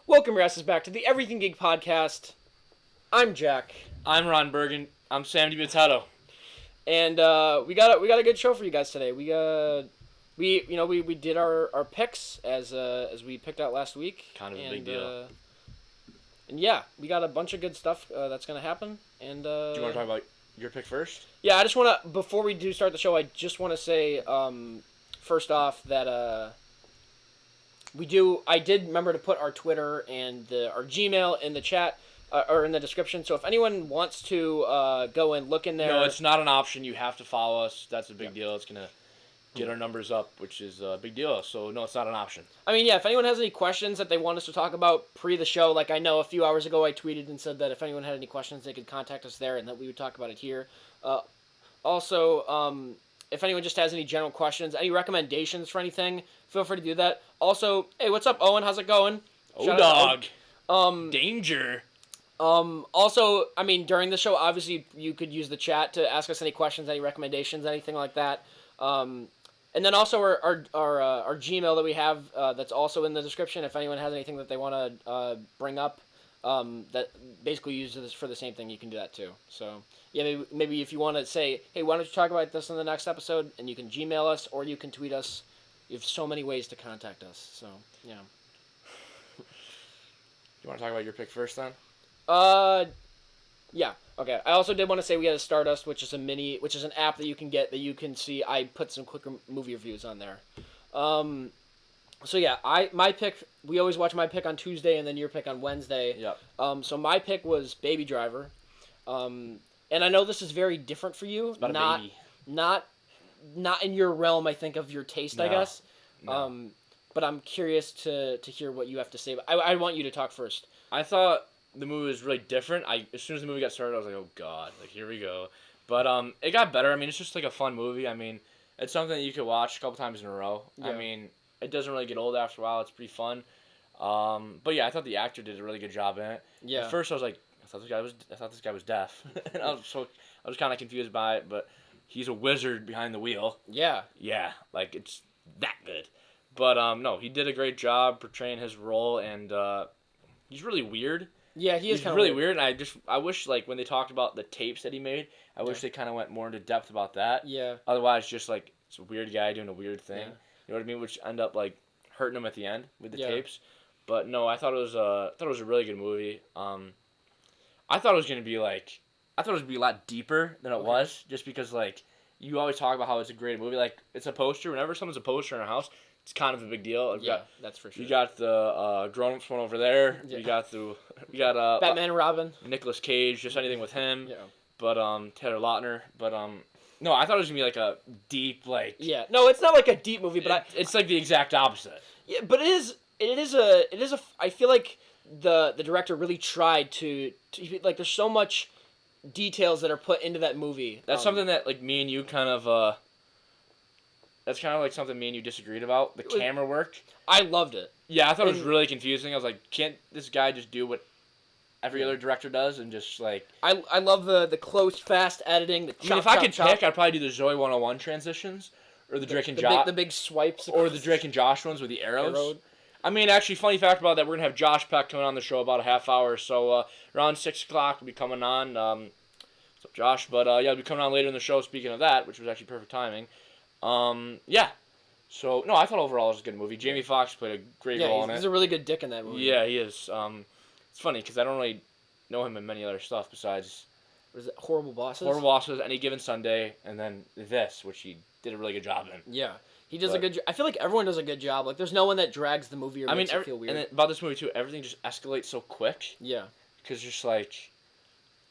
Welcome, Rasses, back to the Everything Geek Podcast. I'm Jack, I'm Ron Bergen. I'm Sam DiBitetto. and we got a good show for you guys today. We did our picks as we picked out last week. Kind of a big deal. And yeah, we got a bunch of good stuff that's gonna happen. And Do you want to talk about your pick first? Yeah, I just want to, before we do start the show, I just want to say first off that I did remember to put our Twitter and our Gmail in the chat or in the description. So if anyone wants to go and look in there, No, it's not an option. You have to follow us. That's a big deal. It's gonna get our numbers up, which is a big deal. So no, it's not an option. I mean, yeah, if anyone has any questions that they want us to talk about pre the show, like I know a few hours ago I tweeted and said that if anyone had any questions, they could contact us there and that we would talk about it here. Also, if anyone just has any general questions, any recommendations for anything, feel free to do that. Also, hey, what's up, Owen? How's it going? Oh, dog. Danger. Also, I mean, during the show, obviously, you could use the chat to ask us any questions, any recommendations, anything like that. And then also our Gmail that we have that's also in the description. If anyone has anything that they want to bring up, that basically uses this for the same thing, you can do that too. So yeah, maybe if you want to say, hey, why don't you talk about this in the next episode, and you can Gmail us or you can tweet us. You have so many ways to contact us. So yeah. You want to talk about your pick first then? Yeah. Okay. I also did want to say we had a Stardust, which is an app that you can get that you can see. I put some quick movie reviews on there. So yeah, my pick. We always watch my pick on Tuesday and then your pick on Wednesday. Yep. So my pick was Baby Driver. And I know this is very different for you. It's about a baby. Not in your realm, I think, of your taste, No. I guess. No. But I'm curious to hear what you have to say. But I want you to talk first. I thought the movie was really different. As soon as the movie got started, I was like, oh god, like here we go. But it got better. I mean, it's just like a fun movie. I mean, it's something that you could watch a couple times in a row. Yeah. I mean, it doesn't really get old after a while. It's pretty fun. But yeah, I thought the actor did a really good job in it. Yeah. At first, I was like, I thought this guy was deaf, and I was kind of confused by it. But he's a wizard behind the wheel. Yeah. Yeah, like it's that good. But no, he did a great job portraying his role, and he's really weird. Yeah, he is He's kind of really weird, and I wish, like, when they talked about the tapes that he made, I wish they kind of went more into depth about that. Yeah. Otherwise, just, like, it's a weird guy doing a weird thing. Yeah. You know what I mean? Which end up, like, hurting him at the end with the Yeah. tapes. But, no, I thought it was a really good movie. I thought it was going to be, like, a lot deeper than it was, just because, like, you always talk about how it's a great movie. Like, it's a poster. Whenever someone's a poster in our house, it's kind of a big deal. That's for sure. You got the grown-ups one over there. Yeah. You got Batman and Robin. Nicolas Cage, just anything with him. Yeah. But Taylor Lautner. But no, I thought it was gonna be like a deep like. Yeah. No, it's not like a deep movie, but it's like the exact opposite. Yeah, but it is a. I feel like the director really tried to like. There's so much details that are put into that movie. That's something that like me and you kind of. That's kind of like something me and you disagreed about. The camera work. I loved it. Yeah, I thought it was really confusing. I was like, can't this guy just do what every other director does and just like... I love the close, fast editing. The chop, if I could chop, pick, I'd probably do the Zoe 101 transitions. Or the Drake and Josh... The big swipes. Or the Drake and Josh ones with the arrows. I mean, actually, funny fact about that, we're going to have Josh Peck coming on the show about a half hour. So around 6 o'clock we'll be coming on. What's up, Josh? But yeah, we'll be coming on later in the show, speaking of that, which was actually perfect timing. Yeah. So, no, I thought overall it was a good movie. Jamie Foxx played a great role in it. He's a really good dick in that movie. Yeah, he is. It's funny, because I don't really know him in many other stuff besides... What is it? Horrible Bosses? Horrible Bosses, Any Given Sunday, and then this, which he did a really good job in. Yeah. He does a good job. I feel like everyone does a good job. Like, there's no one that drags the movie or makes it feel weird. And about this movie, too, everything just escalates so quick. Yeah. Because you're just like,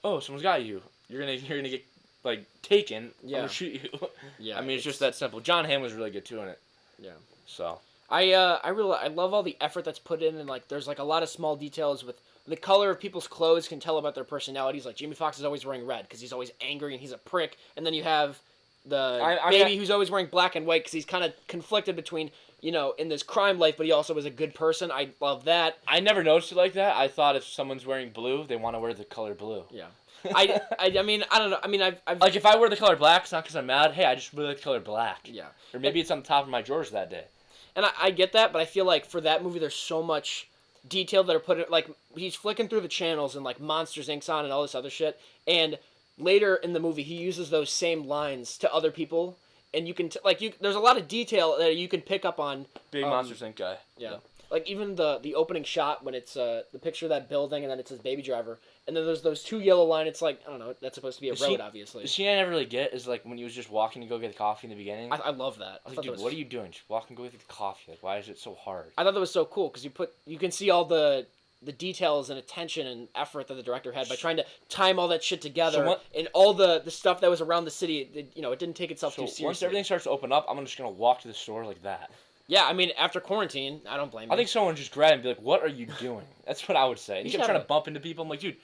oh, someone's got you. You're gonna get, like, taken. Yeah. I'm gonna shoot you. Yeah. I mean, it's just that simple. John Hamm was really good, too, in it. Yeah. So. I love all the effort that's put in, and, like, there's, like, a lot of small details with the color of people's clothes can tell about their personalities. Like, Jamie Foxx is always wearing red because he's always angry and he's a prick. And then you have the baby who's always wearing black and white because he's kind of conflicted between, you know, in this crime life, but he also is a good person. I love that. I never noticed it like that. I thought if someone's wearing blue, they want to wear the color blue. Yeah. I mean, I don't know. I mean, I've like, if I wear the color black, it's not because I'm mad. Hey, I just really like the color black. Yeah. Or maybe it's on the top of my drawers that day. And I get that, but I feel like for that movie, there's so much... detail that are put in, like he's flicking through the channels and like Monsters Inc.'s on and all this other shit, and later in the movie he uses those same lines to other people, and you can there's a lot of detail that you can pick up on. Big Monsters Inc. guy. Yeah. Like even the opening shot when it's the picture of that building and then it says Baby Driver, and then there's those two yellow lines. It's like, I don't know, that's supposed to be a road, obviously. The scene I never really get is like when he was just walking to go get coffee in the beginning. I love that. I was like, dude, what are you doing? Just walk and go get the coffee. Like, why is it so hard? I thought that was so cool because you can see all the details and attention and effort that the director had by trying to time all that shit together, and all the stuff that was around the city. It didn't take itself too seriously. Once everything starts to open up, I'm just gonna walk to the store like that. Yeah, I mean, after quarantine, I don't blame you. I think someone just grab and be like, "What are you doing?" That's what I would say. And he kept trying to bump into people. I'm like, dude,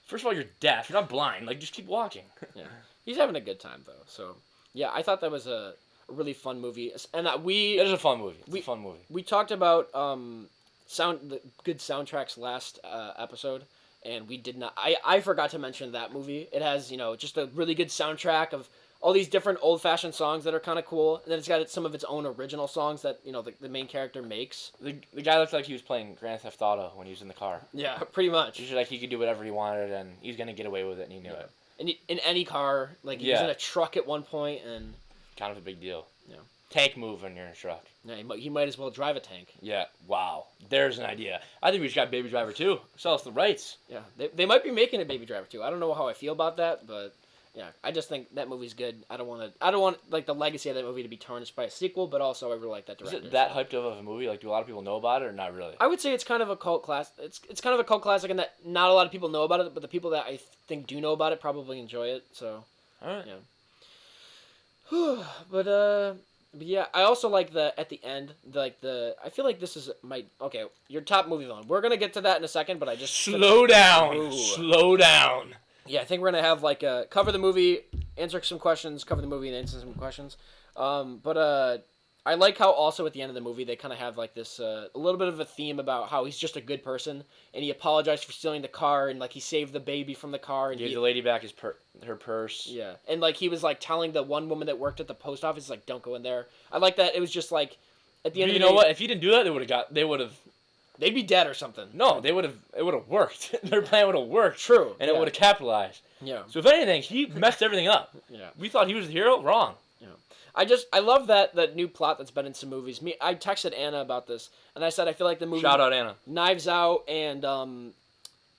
first of all, you're deaf. You're not blind. Like, just keep walking. Yeah, he's having a good time though. So, yeah, I thought that was a really fun movie, and it is a fun movie. It's a fun movie. We talked about the good soundtracks last episode, and we did not. I forgot to mention that movie. It has just a really good soundtrack of all these different old-fashioned songs that are kind of cool, and then it's got some of its own original songs that the main character makes. The guy looked like he was playing Grand Theft Auto when he was in the car. Yeah, pretty much. He's like he could do whatever he wanted, and he's gonna get away with it, and he knew it. And in any car, like he was in a truck at one point, and kind of a big deal. Yeah. Tank move when you're in a truck. Yeah, he might as well drive a tank. Yeah. Wow. There's an idea. I think we just got Baby Driver 2. Sell us the rights. Yeah. They might be making a Baby Driver 2. I don't know how I feel about that, but. Yeah, I just think that movie's good. I don't want like the legacy of that movie to be tarnished by a sequel, but also I really like that director. Is it that hyped of a movie? Like, do a lot of people know about it or not really? I would say it's kind of a cult class. It's kind of a cult classic in that not a lot of people know about it, but the people that I think do know about it probably enjoy it. So, all right. Yeah. But yeah, I also like at the end, I feel like this is your top movie villain. We're gonna get to that in a second, but I just slow down. Yeah, I think we're going to have, cover the movie, answer some questions, cover the movie, and answer some questions. But I like how also at the end of the movie they kind of have, this, a little bit of a theme about how he's just a good person, and he apologized for stealing the car, and, he saved the baby from the car. And gave the lady back her purse. Yeah, and, he was, telling the one woman that worked at the post office, don't go in there. I like that. It was just, at the end of the day... You know what? If he didn't do that, they would have... They'd be dead or something. No, it would have worked. Their plan would have worked. True. And it would have capitalized. Yeah. So if anything, he messed everything up. Yeah. We thought he was the hero. Wrong. Yeah. I love that new plot that's been in some movies. I texted Anna about this, and I said I feel like the movie... Shout out Anna. Knives Out and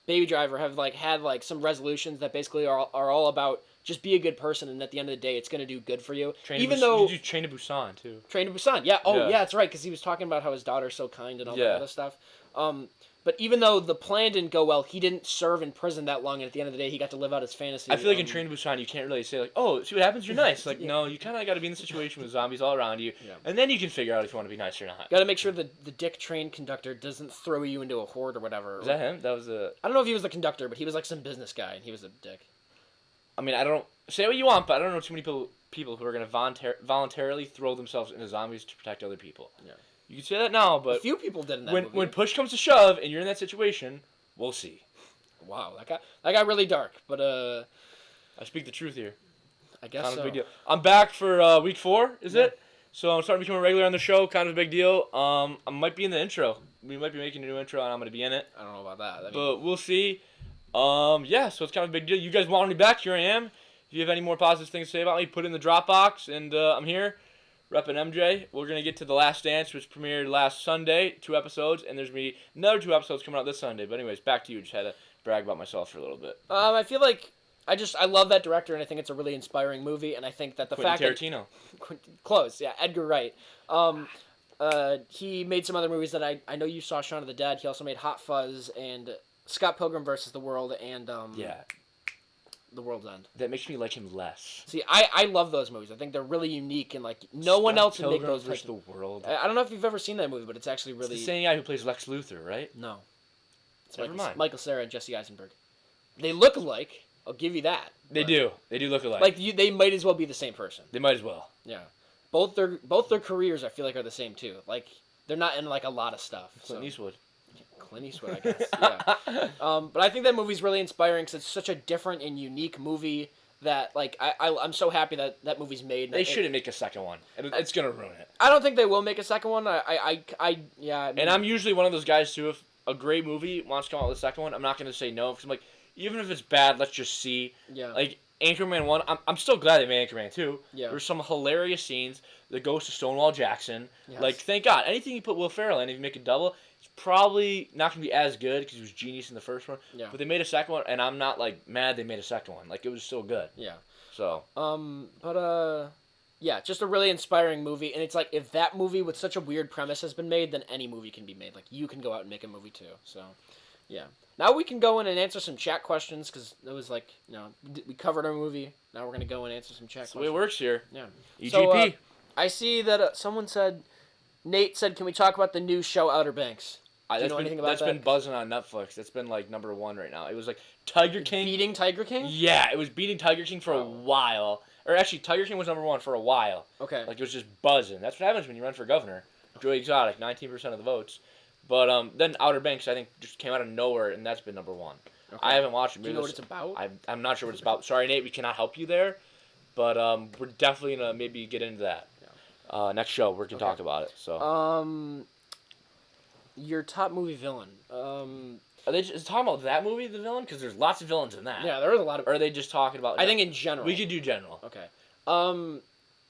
Baby Driver have had some resolutions that basically are all about just be a good person, and at the end of the day, it's going to do good for you. You do Train to Busan, too. Train to Busan, yeah. Oh, yeah, that's right, because he was talking about how his daughter's so kind and all that other stuff. But even though the plan didn't go well, he didn't serve in prison that long, and at the end of the day, he got to live out his fantasy. I feel like in Train to Busan, you can't really say, oh, see what happens, you're nice. No, you kind of got to be in the situation with zombies all around you, and then you can figure out if you want to be nice or not. Got to make sure the dick train conductor doesn't throw you into a horde or whatever. Was that him? That was a... I don't know if he was the conductor, but he was some business guy, and he was a dick. I mean, I don't... Say what you want, but I don't know too many people who are going to voluntarily throw themselves into zombies to protect other people. Yeah. You can say that now, but... A few people did in that movie. When push comes to shove and you're in that situation, we'll see. Wow, that got really dark, but I speak the truth here. I guess kind so. Of a big deal. I'm back for week 4, is it? So I'm starting to become a regular on the show, kind of a big deal. I might be in the intro. We might be making a new intro, and I'm going to be in it. I don't know about that. But we'll see. Yeah, so it's kind of a big deal. You guys want me back? Here I am. If you have any more positive things to say about me, put it in the Dropbox, and I'm here. Reppin' MJ. We're going to get to The Last Dance, which premiered last Sunday, 2 episodes, and there's going to be another 2 episodes coming out this Sunday. But anyways, back to you. Just had to brag about myself for a little bit. I feel like I love that director, and I think it's a really inspiring movie, and I think that Tarantino. Close, yeah, Edgar Wright. He made some other movies that I know you saw, Shaun of the Dead. He also made Hot Fuzz and Scott Pilgrim vs. the World and The World's End. That makes me like him less. See, I love those movies. I think they're really unique, and no one else would make those. Versus the World. I don't know if you've ever seen that movie, but it's actually really. It's the same guy who plays Lex Luthor, right? No. It's Never mind. Michael Cera and Jesse Eisenberg. They look alike. I'll give you that. They do. They do look alike. They might as well be the same person. They might as well. Yeah. Both their careers I feel like are the same too. They're not in a lot of stuff. Clint Eastwood. Clint Eastwood, I guess. Yeah. But I think that movie's really inspiring because it's such a different and unique movie that I'm so happy that movie's made. They shouldn't make a second one. It's gonna ruin it. I don't think they will make a second one. And I'm usually one of those guys too. If a great movie wants to come out with a second one, I'm not gonna say no because I'm like, even if it's bad, let's just see. Yeah. Like Anchorman 1, I'm still glad they made Anchorman 2. Yeah. There's some hilarious scenes. The Ghost of Stonewall Jackson. Yes. Like, thank God. Anything you put Will Ferrell in, if you make a double, it's probably not going to be as good because he was genius in the first one. Yeah. But they made a second one, and I'm not, like, mad they made a second one. Like, it was still good. Yeah. So. Yeah, just a really inspiring movie. And it's like, if that movie with such a weird premise has been made, then any movie can be made. Like, you can go out and make a movie, too. So, yeah. Now we can go in and answer some chat questions because it was like, we covered our movie. Now we're going to go and answer some chat questions. That's the way it works here. Yeah. EGP. So, I see that someone said, Nate said, can we talk about the new show Outer Banks? Do you know anything about that? That's been buzzing on Netflix. That's been, like, #1 right now. It was, like, Tiger King. Beating Tiger King? Yeah, it was beating Tiger King for a while. Or actually, Tiger King was #1 for a while. Okay. Like, it was just buzzing. That's what happens when you run for governor. Joey Exotic, 19% of the votes. But then Outer Banks, I think, just came out of nowhere, and that's been #1. Okay. I haven't watched it. Do you know what it's about? I'm not sure what it's about. Sorry, Nate, we cannot help you there. But we're definitely going to maybe get into that. Yeah. Next show, we can talk about it. So. Your top movie villain. Are they just talking about that movie, the villain? Because there's lots of villains in that. Yeah, there is a lot of... Or are they just talking about... I think in general. We could do general. Okay.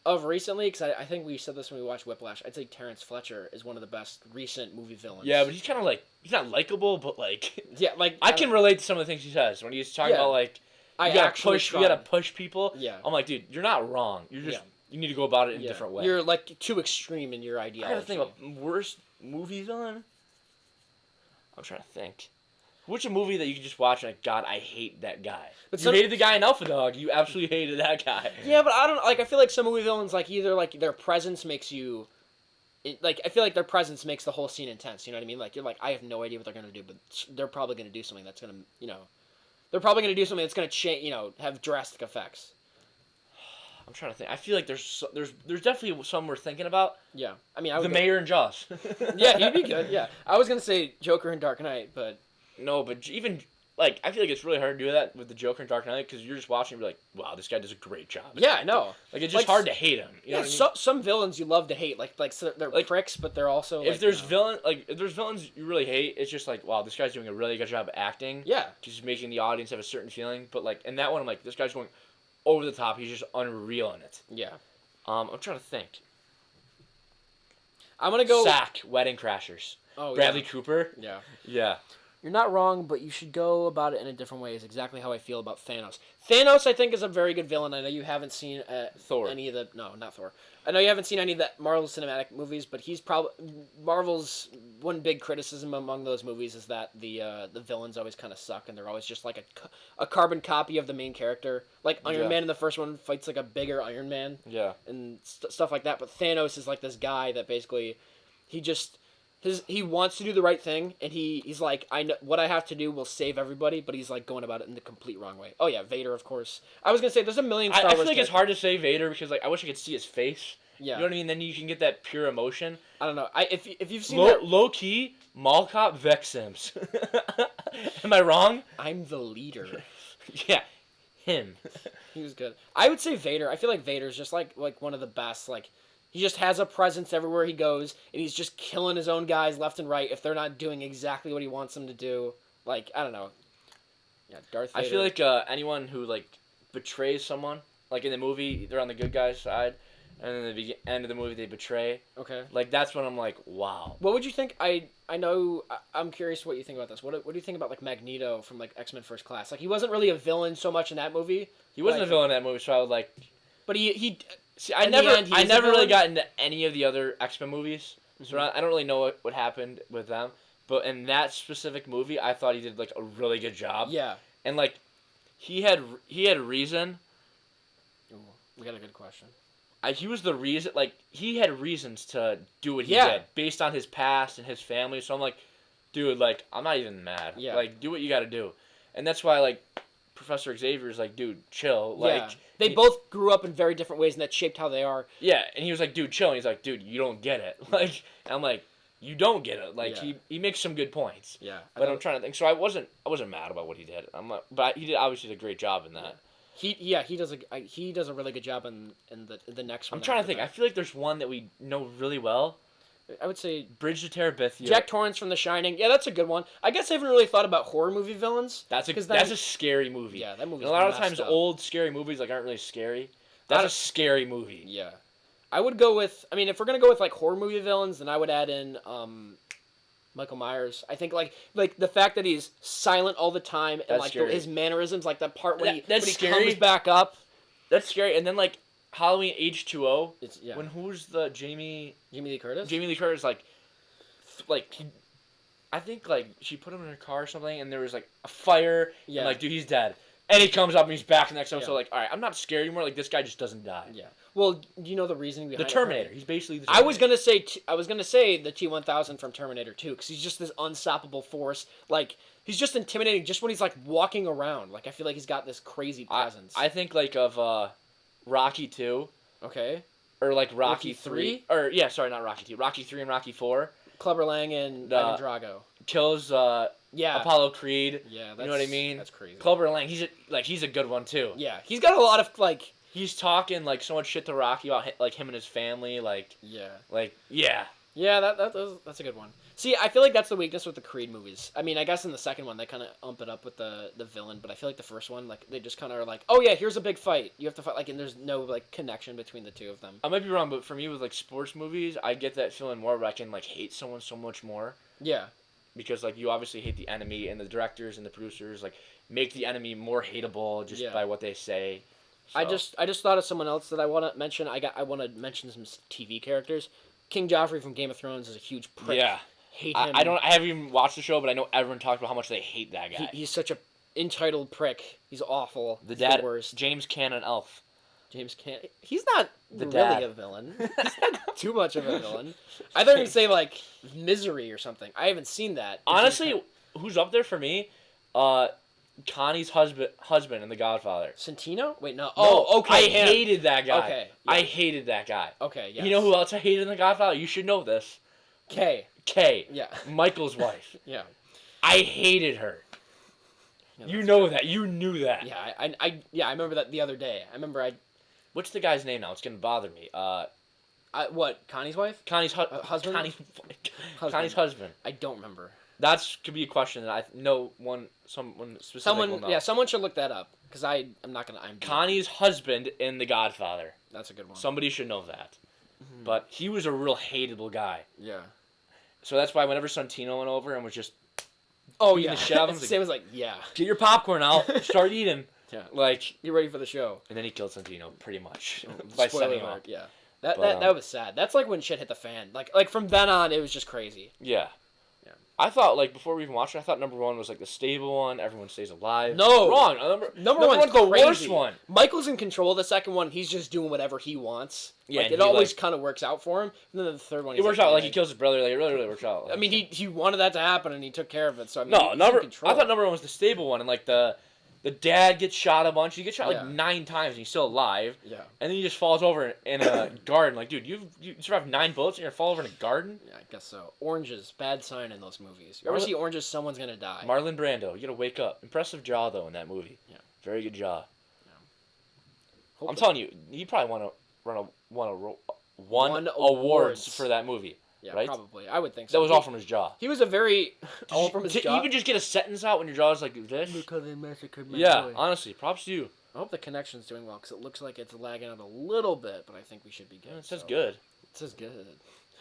Of recently, because I think we said this when we watched Whiplash, I'd say Terrence Fletcher is one of the best recent movie villains. Yeah, but he's kind of like... He's not likable, but like... Yeah, like... I can relate to some of the things he says. When he's talking about like... You gotta push people. Yeah. I'm like, dude, you're not wrong. You're just... You need to go about it in a different way. You're like too extreme in your ideology. I gotta think about worst movie villain. I'm trying to think. What's a movie that you can just watch and like, God, I hate that guy. But you hated the guy in Alpha Dog. You absolutely hated that guy. Yeah, but I don't like. I feel like some movie villains like either like their presence makes you, I feel like their presence makes the whole scene intense. You know what I mean? Like you're like, I have no idea what they're gonna do, but they're probably gonna do something that's gonna, they're probably gonna do something that's gonna change. Have drastic effects. I'm trying to think. I feel like there's definitely some we're thinking about. Yeah, I mean, Mayor in Jaws. Yeah, he'd be good. Yeah, I was gonna say Joker in Dark Knight, but no, but even like I feel like it's really hard to do that with the Joker in Dark Knight because you're just watching and be like, wow, this guy does a great job. Yeah, I know. Like it's just hard to hate him. You know what I mean? Some villains you love to hate, so they're pricks, but they're also. If there's villains you really hate, it's just like, wow, this guy's doing a really good job of acting. Yeah, just making the audience have a certain feeling. But like in that one, I'm like, this guy's going over the top. He's just unreal in it. Yeah. I'm trying to think. I'm gonna go. Sack, Wedding Crashers. Oh, Bradley Cooper. Yeah. Yeah. You're not wrong, but you should go about it in a different way. Is exactly how I feel about Thanos. Thanos, I think, is a very good villain. I know you haven't seen Thor. Any of the not Thor. I know you haven't seen any of the Marvel cinematic movies, but he's probably Marvel's one big criticism among those movies is that the villains always kind of suck and they're always just like a carbon copy of the main character. Like Iron Man in the first one fights like a bigger Iron Man. Yeah. And stuff like that. But Thanos is like this guy that basically he wants to do the right thing, and he's like, I know what I have to do will save everybody, but he's like going about it in the complete wrong way. Oh yeah, Vader, of course. I was gonna say there's a million Star Wars. I feel like it's hard to say Vader because like I wish I could see his face. Yeah. You know what I mean? Then you can get that pure emotion. I don't know. If you've seen low key, Mall Cop Vex Sims. Am I wrong? I'm the leader. Yeah, him. He was good. I would say Vader. I feel like Vader's just like one of the best. Like he just has a presence everywhere he goes, and he's just killing his own guys left and right if they're not doing exactly what he wants them to do. Like I don't know. Yeah, Darth Vader. I feel like anyone who like betrays someone, like in the movie, they're on the good guy's side. And then the end of the movie, they betray. Okay. Like, that's when I'm like, wow. What would you think? I know, I'm curious what you think about this. What do you think about, like, Magneto from, like, X-Men First Class? Like, he wasn't really a villain so much in that movie. He wasn't a villain in that movie, so I would, like... But he see, I never really got into any of the other X-Men movies. Mm-hmm. So I don't really know what happened with them. But in that specific movie, I thought he did, like, a really good job. Yeah. And, like, he had reason. Ooh, we got a good question. He was the reason, like, he had reasons to do what he did based on his past and his family. So I'm like, dude, like, I'm not even mad. Yeah. Like, do what you got to do. And that's why, like, Professor Xavier is like, dude, chill. Like, they both grew up in very different ways, and that shaped how they are. Yeah, and he was like, dude, chill. And he's like, dude, you don't get it. Like, and I'm like, you don't get it. Like, he makes some good points. Yeah. But I'm trying to think. So I wasn't mad about what he did. But he did obviously a great job in that. He does a really good job in the next one. I'm trying to think. I feel like there's one that we know really well. I would say Bridge to Terabithia. Jack Torrance from The Shining. Yeah, that's a good one. I guess I haven't really thought about horror movie villains. That's a scary movie. Yeah, that movie. A lot of times, old scary movies aren't really scary. That's a scary movie. Yeah, I would go with. I mean, if we're gonna go with horror movie villains, then I would add in Michael Myers. I think like the fact that he's silent all the time and his mannerisms, like that part when he comes back up. That's scary. And then Halloween H2O. Yeah. When who's the Jamie Lee Curtis? Jamie Lee Curtis I think she put him in her car or something, and there was a fire. Yeah. And dude, he's dead. And he comes up and he's back the next episode. All right, I'm not scared anymore. This guy just doesn't die. Yeah. Well, do you know the reasoning behind the Terminator? He's basically the Terminator. I was gonna say the T-1000 from Terminator 2 because he's just this unstoppable force. He's just intimidating just when he's walking around. I feel like he's got this crazy presence. I think of Rocky 2. Okay. Or Rocky 3. Or yeah, sorry, not Rocky 2. Rocky 3 and Rocky 4. Clubber Lang and Ivan Drago. Kills Apollo Creed. Yeah, you know what I mean? That's crazy. Clubber Lang, he's a good one too. Yeah, he's got a lot of he's talking so much shit to Rocky about him and his family. Yeah. Yeah, that's a good one. See, I feel like that's the weakness with the Creed movies. I mean, I guess in the second one they kind of ump it up with the villain, but I feel like the first one they just kind of are oh yeah, here's a big fight. You have to fight and there's no connection between the two of them. I might be wrong, but for me with sports movies, I get that feeling more where I can hate someone so much more. Yeah. Because you obviously hate the enemy, and the directors and the producers make the enemy more hateable just by what they say. So. I just thought of someone else that I want to mention. I want to mention some TV characters. King Joffrey from Game of Thrones is a huge prick. Yeah. Hate him. I haven't even watched the show, but I know everyone talks about how much they hate that guy. He's such a entitled prick. He's awful. The dad, the worst. James Cannon Elf. James Cannon. He's not really dad. A villain. He's not too much of a villain. I thought you were going to say Misery or something. I haven't seen that. Honestly, who's up there for me? Connie's husband in The Godfather. Santino? Wait, no. No, oh, okay. I hated that guy. Okay. Yeah. I hated that guy. Okay, yeah. You know who else I hated in The Godfather? You should know this. Kay. Yeah. Michael's wife. Yeah. I hated her. Yeah, you know that. You knew that. Yeah, I remember that the other day. What's the guy's name now? It's gonna bother me. What? Connie's wife? Connie's husband. Connie's husband. I don't remember. That could be a question that I know someone specific will know. Yeah, someone should look that up because I'm not gonna. Connie's husband in The Godfather. That's a good one. Somebody should know that. Mm-hmm. But he was a real hateable guy. Yeah. So that's why whenever Santino went over and was just the shit out of him, Sam was yeah, get your popcorn out, start eating. Yeah. Get ready for the show. And then he killed Santino pretty much by setting him up. Yeah. That was sad. That's when shit hit the fan. Like from then on, it was just crazy. Yeah. Yeah. I thought before we even watched it, I thought number one was the stable one. Everyone stays alive. No, wrong. Number one's the worst one. Michael's in control of the second one. He's just doing whatever he wants. Yeah, it always kind of works out for him. And then the third one, it works out. He kills his brother. It really works out. I mean, he wanted that to happen, and he took care of it. So I mean, I thought number one was the stable one, and the dad gets shot a bunch. He gets shot 9 times, and he's still alive. Yeah. And then he just falls over in a garden. Dude, you survived 9 bullets, and you're gonna fall over in a garden? Yeah, I guess so. Oranges, bad sign in those movies. You ever see Oranges? Someone's gonna die. Marlon Brando, you gotta wake up. Impressive jaw though in that movie. Yeah. Very good jaw. Yeah. I'm telling you, he probably won awards for that movie. Yeah, right? Probably. I would think so. That was all from his jaw. He was a very all from his jaw. To even just get a sentence out when your jaw's like this. Because they massacred my boy. Honestly, props to you. I hope the connection's doing well because it looks like it's lagging out a little bit, but I think we should be good. Yeah, it says good. It says good.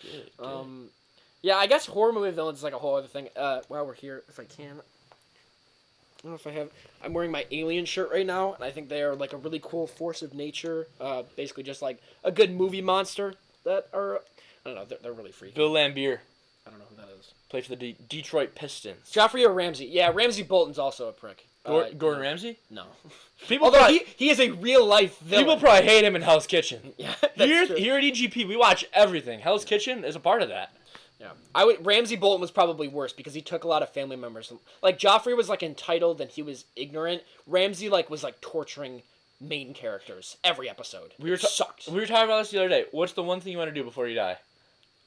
Good. Yeah, I guess horror movie villains is a whole other thing. While we're here, if I can. I don't know if I have. I'm wearing my Alien shirt right now, and I think they are a really cool force of nature. Basically, just a good movie monster that are. I don't know. They're really freaky. Bill Lambier. I don't know who that is. Played for the Detroit Pistons. Joffrey or Ramsey? Yeah, Ramsey Bolton's also a prick. Gordon Ramsay? No. Although he is a real life villain. People probably hate him in Hell's Kitchen. Yeah, here at EGP, we watch everything. Hell's Kitchen is a part of that. Yeah, Ramsey Bolton was probably worse because he took a lot of family members. Joffrey was entitled and he was ignorant. Ramsey was torturing main characters every episode. Sucked. We were talking about this the other day. What's the one thing you want to do before you die?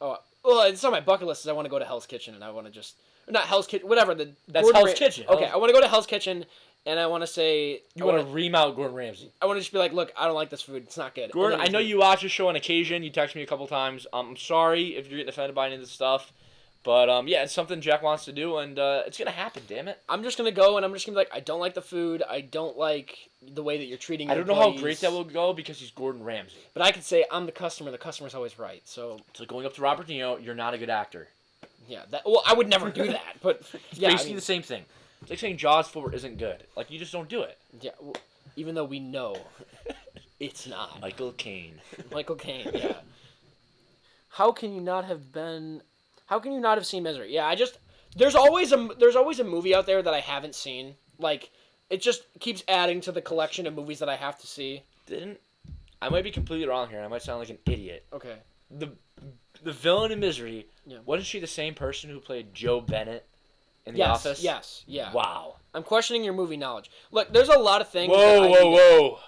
Oh, well, it's on my bucket list. Is I want to go to Hell's Kitchen and I want to just not Hell's Kitchen, whatever. That's Hell's Kitchen. Okay, I want to go to Hell's Kitchen and I want to say You want to ream out Gordon Ramsay. I want to just be like, look, I don't like this food. It's not good. Gordon, I know you watch this show on occasion. You text me a couple times. I'm sorry if you're getting offended by any of this stuff. But, yeah, it's something Jack wants to do, and it's going to happen, damn it. I'm just going to go, and I'm just going to be like, I don't like the food. I don't like the way that you're treating your I don't know how great that will go because he's Gordon Ramsay. But I could say, I'm the customer. The customer's always right. So it's like going up to Robert De Niro, you're not a good actor. Yeah, well, I would never do that. But it's yeah, basically the same thing. It's like saying Jaws 4 isn't good. Like, you just don't do it. Yeah, well, even though we know it's not. Michael Caine. Michael Caine, yeah. How can you not have seen Misery? Yeah, there's always a movie out there that I haven't seen. Like, it just keeps adding to the collection of movies that I have to see. I might be completely wrong here. I might sound like an idiot. Okay. The villain in Misery, yeah. Wasn't she the same person who played Joe Bennett in The Office? Yes, yeah. Wow. I'm questioning your movie knowledge. Look, there's a lot of things. Whoa.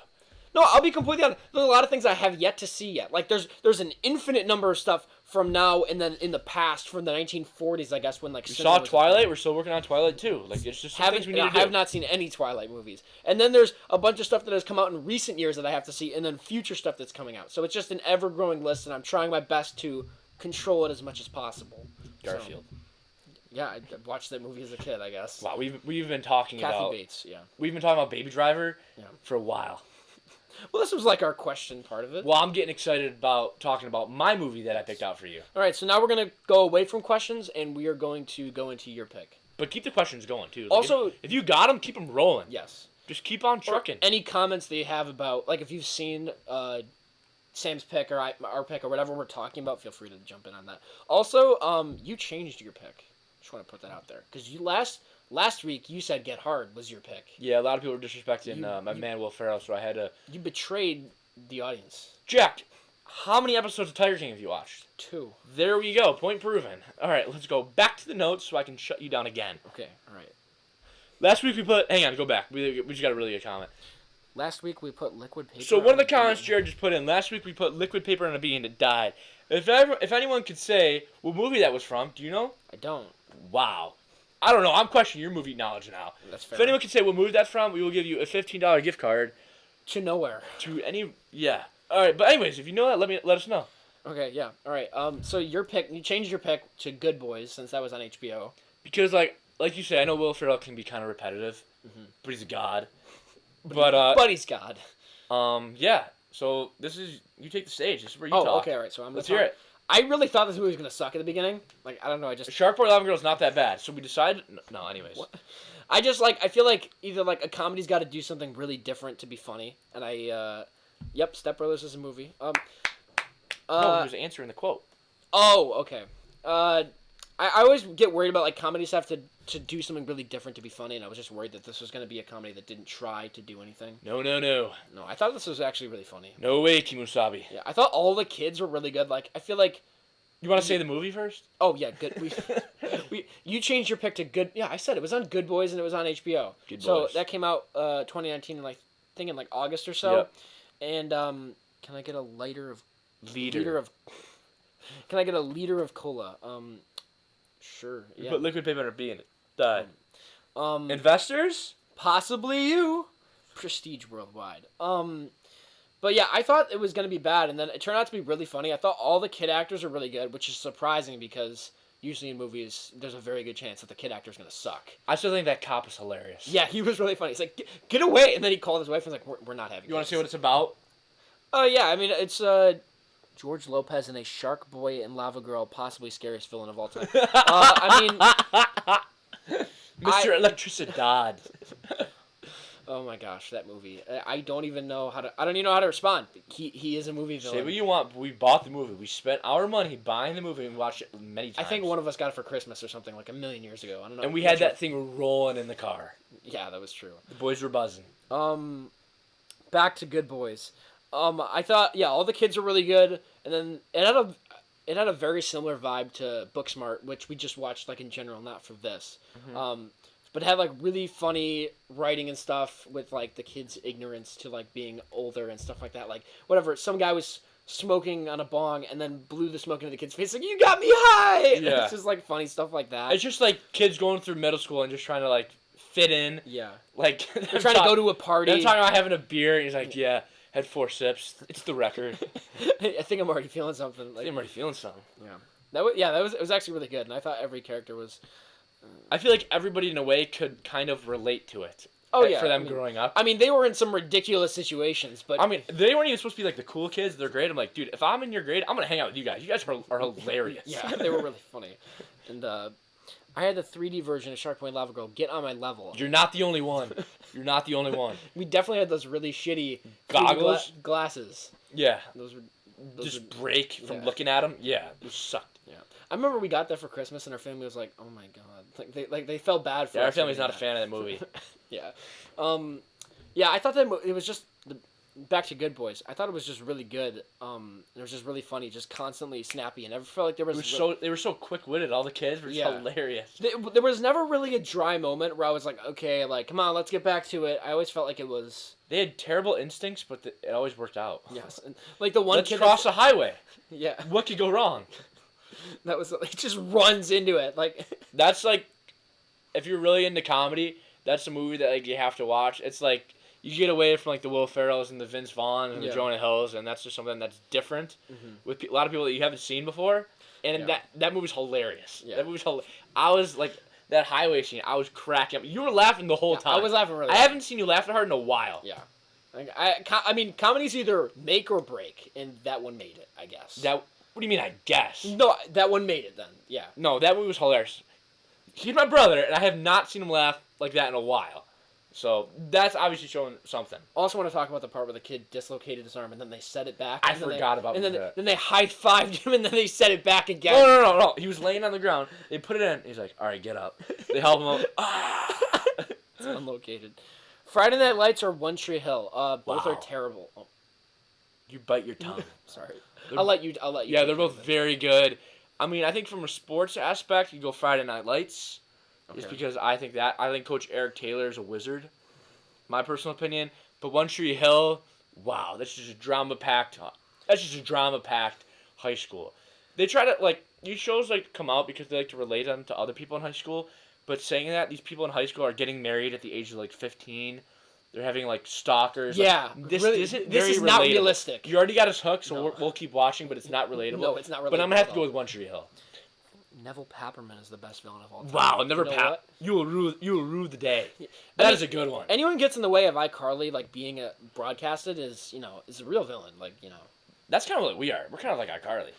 No, I'll be completely honest. There's a lot of things I have yet to see yet. Like, there's an infinite number of stuff from now and then in the past, from the 1940s, I guess, when like. We saw Twilight. We're still working on Twilight too. Like, it's just things we need to do. I have not seen any Twilight movies, and then there's a bunch of stuff that has come out in recent years that I have to see, and then future stuff that's coming out. So it's just an ever-growing list, and I'm trying my best to control it as much as possible. Garfield. So, yeah, I watched that movie as a kid, I guess. Wow, we've been talking Kathy about Bates. Yeah. We've been talking about Baby Driver for a while. Well, this was like our question part of it. Well, I'm getting excited about talking about my movie that I picked out for you. All right, so now we're going to go away from questions, and we are going to go into your pick. But keep the questions going, too. Like, Also, if you got them, keep them rolling. Yes. Just keep on trucking. Or any comments that you have about, like, if you've seen Sam's pick or our pick or whatever we're talking about, feel free to jump in on that. Also, you changed your pick. Just want to put that out there. Because you last week, you said Get Hard was your pick. Yeah, a lot of people were disrespecting my man Will Ferrell, so I had to... You betrayed the audience. Jack, how many episodes of Tiger King have you watched? 2. There we go. Point proven. All right, let's go back to the notes so I can shut you down again. Okay, all right. Last week we put... Hang on, go back. We just got a really good comment. Last week we put liquid paper. So one of the comments Jared just put in, last week we put liquid paper on a bee and it died. If anyone could say what movie that was from, do you know? I don't. Wow. I don't know. I'm questioning your movie knowledge now. That's fair. If anyone can say what movie that's from, we will give you a $15 gift card. To nowhere. To any... Yeah. All right, but anyways, if you know that, let us know. Okay, yeah. All right. So your pick, you changed your pick to Good Boys since that was on HBO. Because like you say, I know Will Ferrell can be kind of repetitive, but he's a god. But he's God. Yeah. So you take the stage. This is where you talk. Oh, okay, all right. So Let's hear it. I really thought this movie was gonna suck at the beginning. Like, I don't know. Shark Boy 11 Girls not that bad. So we decided. No, anyways. What? I feel like either like a comedy's got to do something really different to be funny, and Yep, Step Brothers is a movie. No, he was answering the quote. Oh, okay. I always get worried about like comedies have to do something really different to be funny, and I was just worried that this was going to be a comedy that didn't try to do anything. No. No, I thought this was actually really funny. No way, Kimusabi. Yeah, I thought all the kids were really good. Like, I feel like... You want to say the movie first? Oh, yeah, good. You changed your pick to Good... Yeah, I said it was on Good Boys, and it was on HBO. Good Boys. So that came out 2019, I think in like August or so. Yep. And can I get a liter of... Can I get a liter of cola? Sure. You put liquid paper on a bee and it died. Investors? Possibly you. Prestige worldwide. But yeah, I thought it was going to be bad, and then it turned out to be really funny. I thought all the kid actors are really good, which is surprising because usually in movies, there's a very good chance that the kid actor's going to suck. I still think that cop is hilarious. Yeah, he was really funny. He's like, get away! And then he called his wife and was like, we're not having You want to see what it's about? Oh, yeah. I mean, it's George Lopez and a Shark Boy and Lava Girl, possibly scariest villain of all time. Mr. Electricidad. Oh my gosh, that movie! I don't even know how to respond. He is a movie villain. Say what you want, but we bought the movie. We spent our money buying the movie and we watched it many times. I think one of us got it for Christmas or something like a million years ago. I don't know. And we had that thing rolling in the car. Yeah, that was true. The boys were buzzing. Back to Good Boys. I thought all the kids were really good, and then it had a very similar vibe to Booksmart, which we just watched like in general, not for this. Mm-hmm. But it had like really funny writing and stuff with like the kids' ignorance to like being older and stuff like that. Like whatever, some guy was smoking on a bong and then blew the smoke into the kid's face. Like, you got me high. Yeah. It's just like funny stuff like that. It's just like kids going through middle school and just trying to like fit in. Yeah. Like They're trying to go to a party. They're talking about having a beer, and he's like, yeah, had 4 sips. It's the record. I think I'm already feeling something. I think I'm already feeling something. Yeah. It was actually really good, and I thought every character was. I feel like everybody in a way could kind of relate to it. Oh yeah, for them growing up. I mean, they were in some ridiculous situations, but I mean, they weren't even supposed to be like the cool kids. They're great. I'm like, dude, if I'm in your grade, I'm gonna hang out with you guys. You guys are hilarious. Yeah, they were really funny. And I had the 3D version of Shark Boy and Lava Girl. Get on my level. You're not the only one. You're not the only one. We definitely had those really shitty goggles, glasses. Yeah, those just break from looking at them. Yeah, it sucked. Yeah, I remember we got that for Christmas, and our family was like, "Oh my god!" They felt bad for. Yeah, our family's not a fan of that movie. Yeah, yeah. I thought that it was just back to Good Boys. I thought it was just really good. It was just really funny, just constantly snappy, and I never felt like there was. They were so quick witted. All the kids were just hilarious. There was never really a dry moment where I was like, okay, like come on, let's get back to it. I always felt like it was. They had terrible instincts, but it always worked out. Yes, and like the one. Let's cross the highway. Yeah. What could go wrong? That was it. Just runs into it like. That's like, if you're really into comedy, that's a movie that like you have to watch. It's like. You get away from like the Will Ferrells and the Vince Vaughn and the Jonah Hills, and that's just something that's different with a lot of people that you haven't seen before. And that movie's hilarious. Yeah. That movie's hilarious. I was like that highway scene. I was cracking up. You were laughing the whole time. I was laughing really. I haven't seen you laughing hard in a while. Yeah. I mean, comedies either make or break, and that one made it. I guess. What do you mean? I guess. No, that one made it. Then. Yeah. No, that movie was hilarious. He's my brother, and I have not seen him laugh like that in a while. So that's obviously showing something. Also want to talk about the part where the kid dislocated his arm and then they set it back. I forgot about that. And then they high-fived him and then they set it back again. No. He was laying on the ground. They put it in. He's like, all right, get up. They help him up. It's unlocated. Friday Night Lights or One Tree Hill. Both are terrible. Oh. You bite your tongue. Sorry. I'll let you. Yeah, they're both very good. I mean, I think from a sports aspect, you go Friday Night Lights. Okay. Just because I think Coach Eric Taylor is a wizard, my personal opinion. But One Tree Hill, wow, that's just a drama-packed high school. They try to these shows come out because they like to relate them to other people in high school. But saying that, these people in high school are getting married at the age of 15. They're having stalkers. Yeah, this is not realistic. You already got us hooked, so we'll keep watching. But it's not relatable. No, it's not relatable. But I'm gonna have to go with One Tree Hill. Neville Papperman is the best villain of all time. Wow, you will rue the day. That is a good one. Anyone gets in the way of iCarly being broadcasted is a real villain. That's kind of what we are. We're kind of like iCarly.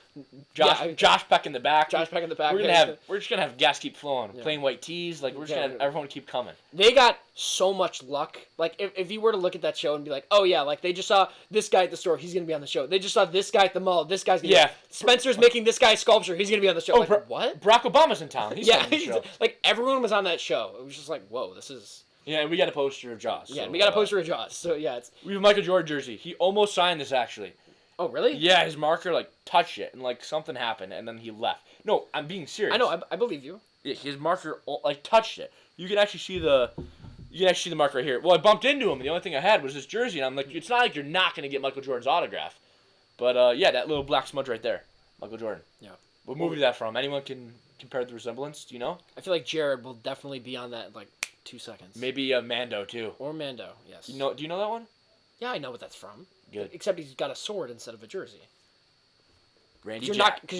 Josh Peck in the back. We're just gonna have gas keep flowing. Yeah. Plain white tees. We're just gonna have everyone keep coming. They got so much luck. If you were to look at that show and be like, oh yeah, they just saw this guy at the store, he's gonna be on the show. They just saw this guy at the mall, this guy's gonna be Spencer's making this guy a sculpture, he's gonna be on the show. What? Barack Obama's in town. He's on the show. Everyone was on that show. It was just whoa, this is. Yeah, and we got a poster of Jaws. Yeah, we got a poster of Jaws. So yeah, we have a Michael Jordan jersey. He almost signed this actually. Oh, really? Yeah, his marker, touched it, and, something happened, and then he left. No, I'm being serious. I know, I believe you. Yeah, his marker, touched it. You can actually see the marker right here. Well, I bumped into him, and the only thing I had was this jersey, and I'm like, it's not like you're not going to get Michael Jordan's autograph. But, yeah, that little black smudge right there. Michael Jordan. Yeah. What movie is that from? Anyone can compare the resemblance? Do you know? I feel like Jared will definitely be on that in, 2 seconds. Maybe Mando, too. Or Mando, yes. Do you know that one? Yeah, I know what that's from. Good. Except he's got a sword instead of a jersey. Randy Jackson.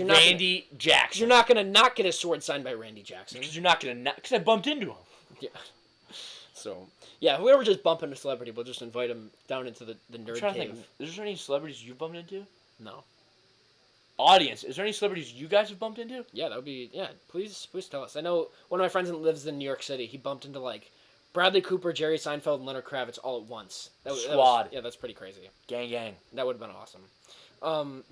You're not gonna not get a sword signed by Randy Jackson. Because I bumped into him. Yeah. So yeah, whoever just bump into a celebrity, we'll just invite him down into the nerd cave. Is there any celebrities you've bumped into? No. Audience, is there any celebrities you guys have bumped into? Yeah, that would be Please tell us. I know one of my friends that lives in New York City. He bumped into Bradley Cooper, Jerry Seinfeld, and Leonard Kravitz all at once. Squad. That's pretty crazy. Gang. That would have been awesome.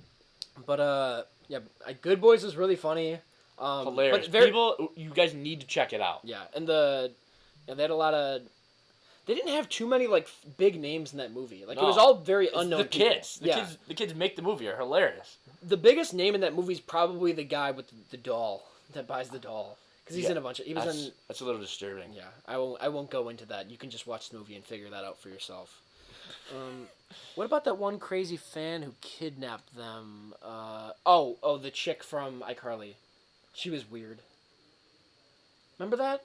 Good Boys is really funny. Hilarious. People, you guys need to check it out. Yeah, and they had a lot of. They didn't have too many big names in that movie. It was all very unknown. The kids. The kids make the movie are hilarious. The biggest name in that movie is probably the guy with the doll that buys the doll. Because he's in a bunch of... That's a little disturbing. Yeah, I won't go into that. You can just watch the movie and figure that out for yourself. What about that one crazy fan who kidnapped them? The chick from iCarly. She was weird. Remember that?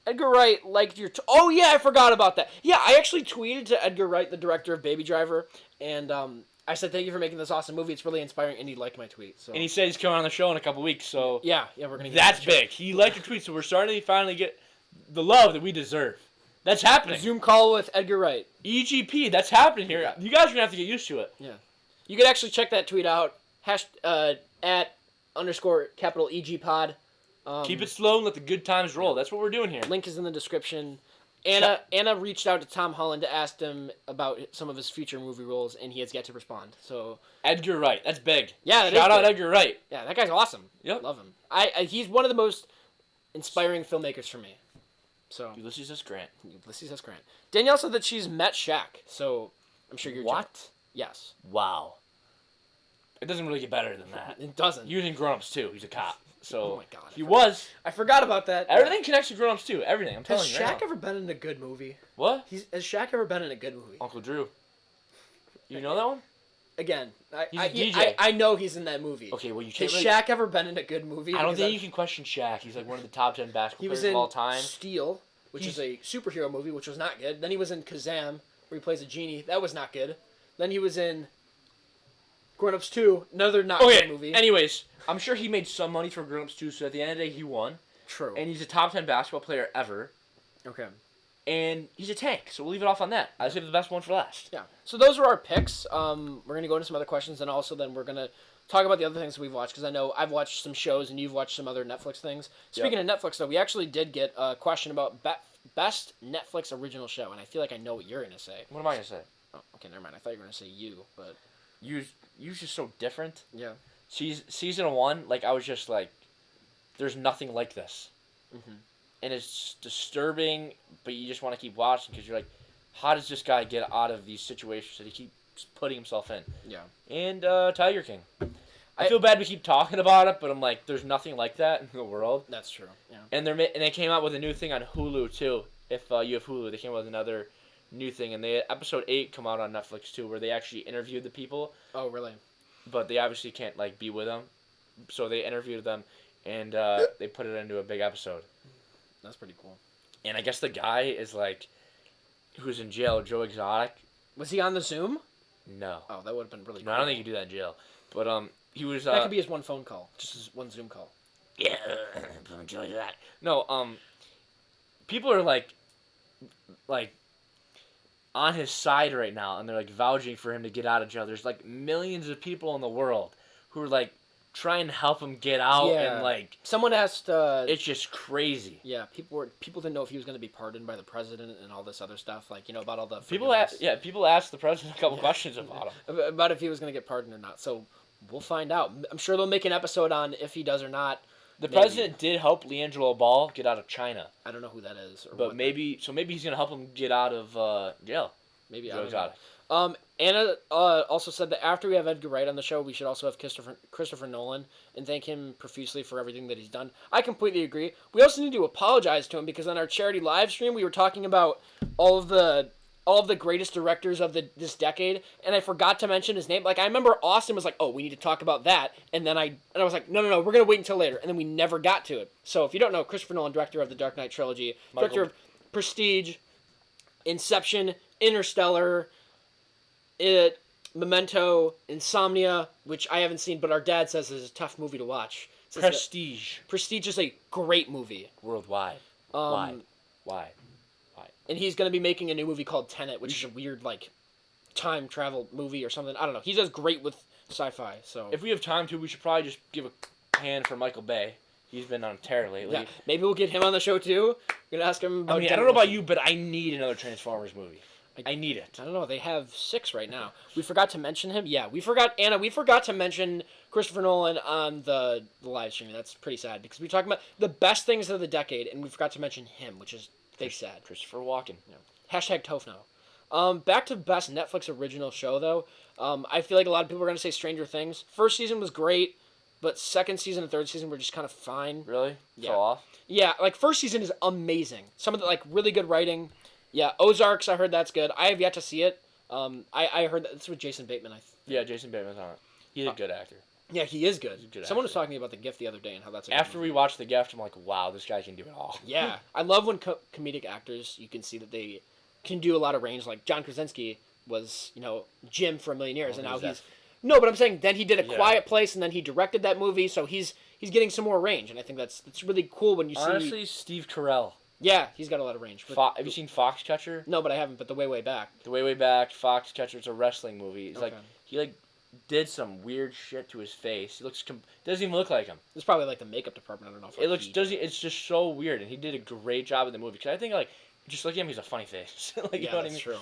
Edgar Wright liked your... Oh, yeah, I forgot about that. Yeah, I actually tweeted to Edgar Wright, the director of Baby Driver, and I said, thank you for making this awesome movie. It's really inspiring, and he liked my tweet. So. And he said he's coming on the show in a couple weeks, so... Yeah, we're going to get That's big. He liked your tweet, so we're starting to finally get the love that we deserve. That's happening. Zoom call with Edgar Wright. EGP, that's happening here. You guys are going to have to get used to it. Yeah. You can actually check that tweet out, @_capital EGPod. Keep it slow and let the good times roll. That's what we're doing here. Link is in the description. Anna reached out to Tom Holland to ask him about some of his future movie roles, and he has yet to respond. So Edgar Wright, that's big. Yeah, shout out Edgar Wright. Yeah, that guy's awesome. Yep, love him. He's one of the most inspiring filmmakers for me. So Ulysses S. Grant. Danielle said that she's met Shaq, so I'm sure you're what? Jealous. Yes. Wow. It doesn't really get better than that. It doesn't. Using Grown Ups too. He's a cop. So oh my God. I forgot about that. Everything connects to Grown Ups too. Everything. I'm telling you. Has Shaq ever been in a good movie? What? Has Shaq ever been in a good movie? Uncle Drew. You know that one? Again, he's a DJ. I know he's in that movie. Okay, well you can't. Has Shaq ever been in a good movie? I don't think you can question Shaq. He's like one of the top 10 basketball players of all time. He was in Steel, which is a superhero movie, which was not good. Then he was in Kazam, where he plays a genie. That was not good. Then he was in Grown Ups 2, another not good movie. Anyways, I'm sure he made some money from Grown Ups 2, so at the end of the day, he won. True. And he's a top 10 basketball player ever. Okay. And he's a tank, so we'll leave it off on that. I saved the best one for last. Yeah. So those are our picks. We're going to go into some other questions, and also then we're going to talk about the other things we've watched, because I know I've watched some shows, and you've watched some other Netflix things. Speaking of Netflix, though, we actually did get a question about best Netflix original show, and I feel like I know what you're going to say. What am I going to say? Oh, okay, never mind. I thought you were going to say you, but... You're just so different. Yeah. Season 1, like, I was just like, there's nothing like this. Mm-hmm. And it's disturbing, but you just want to keep watching because you're like, how does this guy get out of these situations that he keeps putting himself in? Yeah. And Tiger King. I feel bad we keep talking about it, but I'm like, there's nothing like that in the world. That's true. Yeah. And they came out with a new thing on Hulu too. If you have Hulu, they came out with another new thing, and they had episode 8 come out on Netflix too, where they actually interviewed the people. Oh, really? But they obviously can't like be with them, so they interviewed them, and they put it into a big episode. That's pretty cool. And I guess the guy is like, who's in jail, Joe Exotic. Was he on the Zoom? No. Oh, that would have been really cool. No, I don't think you do that in jail. But he was. That could be his one phone call, just his one Zoom call. Yeah, Joe Exotic. No, people are like on his side right now, and they're like vouching for him to get out of jail. There's like millions of people in the world who are like trying to help him get out, and like someone asked. It's just crazy. Yeah, people didn't know if he was going to be pardoned by the president and all this other stuff, like about all the people asked the president a couple questions about him about if he was going to get pardoned or not. So we'll find out. I'm sure they'll make an episode on if he does or not. The president did help LiAngelo Ball get out of China. I don't know who that is. But maybe he's going to help him get out of jail. Maybe. Joe Exotic. Anna also said that after we have Edgar Wright on the show, we should also have Christopher Nolan and thank him profusely for everything that he's done. I completely agree. We also need to apologize to him because on our charity live stream, we were talking about all of the greatest directors of this decade, and I forgot to mention his name. Like, I remember Austin was like, "Oh, we need to talk about that," and I was like, "No, we're gonna wait until later," and then we never got to it. So if you don't know, Christopher Nolan, director of the Dark Knight trilogy, director of Prestige, Inception, Interstellar, Memento, Insomnia, which I haven't seen, but our dad says is a tough movie to watch. Prestige. Prestige is a great movie. Worldwide. Why? And he's going to be making a new movie called Tenet, which is a weird, like, time travel movie or something. I don't know. He does great with sci-fi, so... If we have time to, we should probably just give a hand for Michael Bay. He's been on a tear lately. Yeah, maybe we'll get him on the show, too. We're going to ask him about... I mean, I don't know about you, but I need another Transformers movie. I need it. I don't know. They have 6 right now. We forgot to mention him. Yeah, we forgot to mention Christopher Nolan on the live stream. That's pretty sad, because we're talking about the best things of the decade, and we forgot to mention him, which is... They sad. Christopher Walken. Yeah. Hashtag Tofno. Back to best Netflix original show, though. I feel like a lot of people are going to say Stranger Things. First season was great, but second season and third season were just kind of fine. Really? Yeah. Fell off? Yeah, like first season is amazing. Some of the like really good writing. Yeah, Ozarks, I heard that's good. I have yet to see it. I heard that it's with Jason Bateman. Yeah, Jason Bateman's on it. He's a good actor. Yeah, he is good. He's a good Someone was actor. talking to me about The Gift the other day and how that's a good After movie. we watched The Gift, I'm like, wow, this guy can do it all. Yeah, I love when comedic actors, you can see that they can do a lot of range. Like John Krasinski was, Jim for a million years, and now he's... No, but I'm saying then he did A Quiet Place, and then he directed that movie, so he's getting some more range, and I think that's really cool when you see... Honestly, Steve Carell. Yeah, he's got a lot of range. Have you seen Foxcatcher? No, but I haven't, but The Way Back. The Way Back, Foxcatcher, it's a wrestling movie. It's Okay. he did some weird shit to his face. He doesn't even look like him. It's probably like the makeup department. I don't know if It's just so weird, and he did a great job in the movie. Because I think just look at him, he's a funny face. You know what I mean? That's true.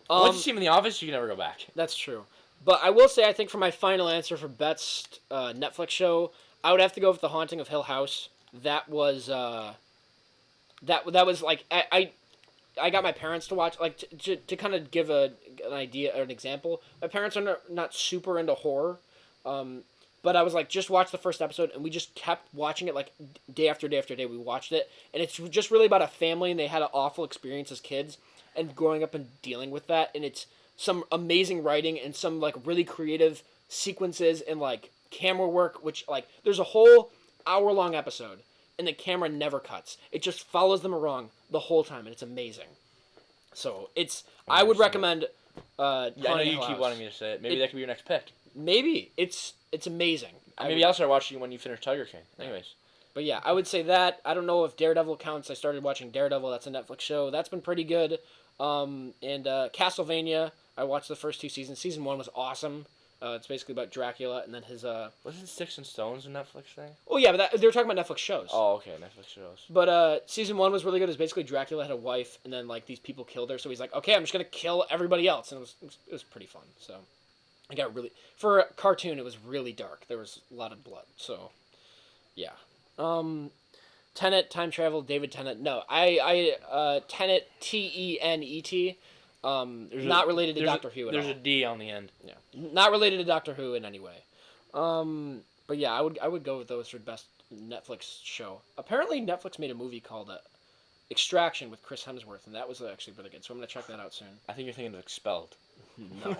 Once you see him in The Office, you can never go back. That's true. But I will say, I think for my final answer for best Netflix show, I would have to go with The Haunting of Hill House. That was that was like I got my parents to watch, like to kind of give an idea or an example. My parents are not super into horror, but I was like, just watch the first episode, and we just kept watching it like day after day after day. We watched it, and it's just really about a family, and they had an awful experience as kids, and growing up and dealing with that, and it's some amazing writing and some like really creative sequences and like camera work, which like there's a whole hour-long episode, and the camera never cuts. It just follows them along the whole time, and it's amazing. So I would recommend. I know you keep wanting me to say it. Maybe that could be your next pick. Maybe it's amazing. Maybe I'll start watching when you finish Tiger King. Anyways. But yeah, I would say that. I don't know if Daredevil counts. I started watching Daredevil. That's a Netflix show. That's been pretty good. And Castlevania. I watched the first 2 seasons. Season 1 was awesome. It's basically about Dracula, and then his... Wasn't Sticks and Stones a Netflix thing? Oh, yeah, but they were talking about Netflix shows. Oh, okay, Netflix shows. But Season 1 was really good. It was basically Dracula had a wife, and then like these people killed her, so he's like, okay, I'm just going to kill everybody else. And it was pretty fun. So I got really... For a cartoon, it was really dark. There was a lot of blood. So, yeah. Tenet, time travel, David Tennant. No, Tenet, Tenet. Not related to Doctor Who at all. There's a D on the end. Yeah, not related to Doctor Who in any way. But yeah, I would go with those for best Netflix show. Apparently, Netflix made a movie called Extraction with Chris Hemsworth, and that was actually really good. So I'm gonna check that out soon. I think you're thinking of Expelled. No,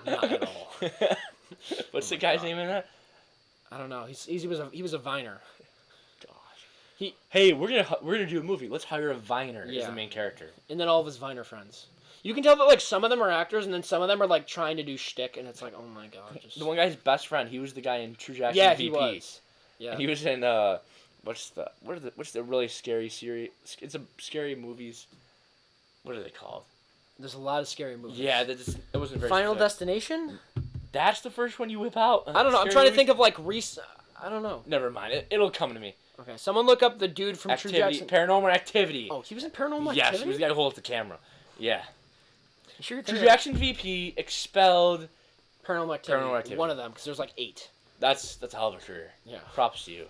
not at all. What's the guy's name in that? I don't know. He was a Viner. Gosh. Hey, we're gonna do a movie. Let's hire a Viner as the main character. And then all of his Viner friends. You can tell that like some of them are actors, and then some of them are like trying to do shtick, and it's like, oh my god. The one guy's best friend. He was the guy in True Jackson VP. He was. Yeah. And he was in what's the really scary series? It's a scary movies. What are they called? There's a lot of scary movies. Yeah, that wasn't very. Final specific. Destination. That's the first one you whip out. I don't know. I'm trying to think of like I don't know. Never mind. It'll come to me. Okay, someone look up the dude from True Jackson. Paranormal Activity. Oh, he was in Paranormal Activity? Yes, he was the guy who holds the camera. Yeah. You sure True Jackson VP, Expelled. Paranormal Activity. One of them, because there's like 8. That's a hell of a career. Yeah. Props to you.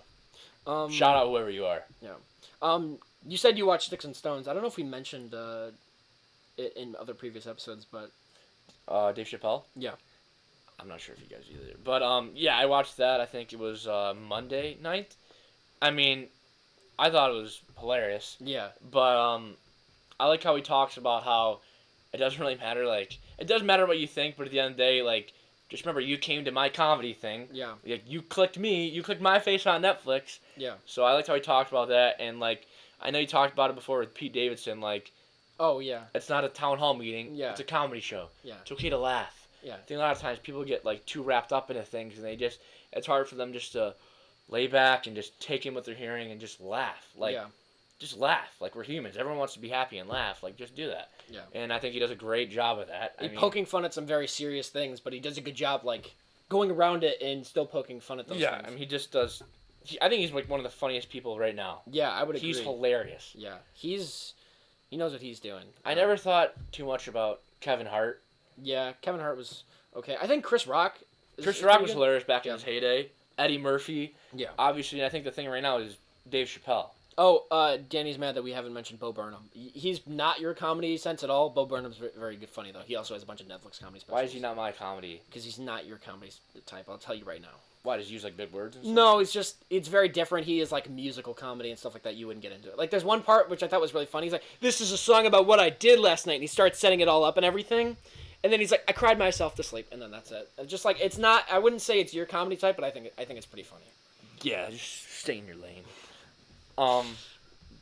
Shout out whoever you are. Yeah. You said you watched Sticks and Stones. I don't know if we mentioned it in other previous episodes, but... Dave Chappelle? Yeah. I'm not sure if you guys either. But, yeah, I watched that. I think it was Monday night. I mean, I thought it was hilarious. Yeah. But, I like how he talks about how it doesn't really matter, like, it doesn't matter what you think, but at the end of the day, like, just remember, you came to my comedy thing. Yeah. Like, you clicked my face on Netflix. Yeah. So I liked how he talked about that, and, like, I know you talked about it before with Pete Davidson, like, oh, yeah. it's not a town hall meeting. Yeah. It's a comedy show. Yeah. It's okay to laugh. Yeah. I think a lot of times people get, like, too wrapped up into things, and it's hard for them just to lay back and just take in what they're hearing and just laugh. Like, yeah. Just laugh. Like, we're humans. Everyone wants to be happy and laugh. Like, just do that. Yeah. And I think he does a great job of that. He's poking fun at some very serious things, but he does a good job, like, going around it and still poking fun at those things. Yeah, I mean, he just does... I think he's, like, one of the funniest people right now. Yeah, I would agree. He's hilarious. Yeah. He knows what he's doing. I never thought too much about Kevin Hart. Yeah, Kevin Hart was okay. I think Chris Rock... Chris Rock was hilarious back in his heyday. Eddie Murphy. Yeah. Obviously, I think the thing right now is Dave Chappelle. Oh, Danny's mad that we haven't mentioned Bo Burnham. He's not your comedy sense at all. Bo Burnham's very good funny, though. He also has a bunch of Netflix comedy specials. Why is he not my comedy? Because he's not your comedy type, I'll tell you right now. Why, does he use, like, big words and stuff? No, it's very different. He is, like, musical comedy and stuff like that. You wouldn't get into it. Like, there's one part which I thought was really funny. He's like, this is a song about what I did last night, and he starts setting it all up and everything. And then he's like, I cried myself to sleep, and then that's it. Just like it's not. I wouldn't say it's your comedy type, but I think it's pretty funny. Yeah, just stay in your lane.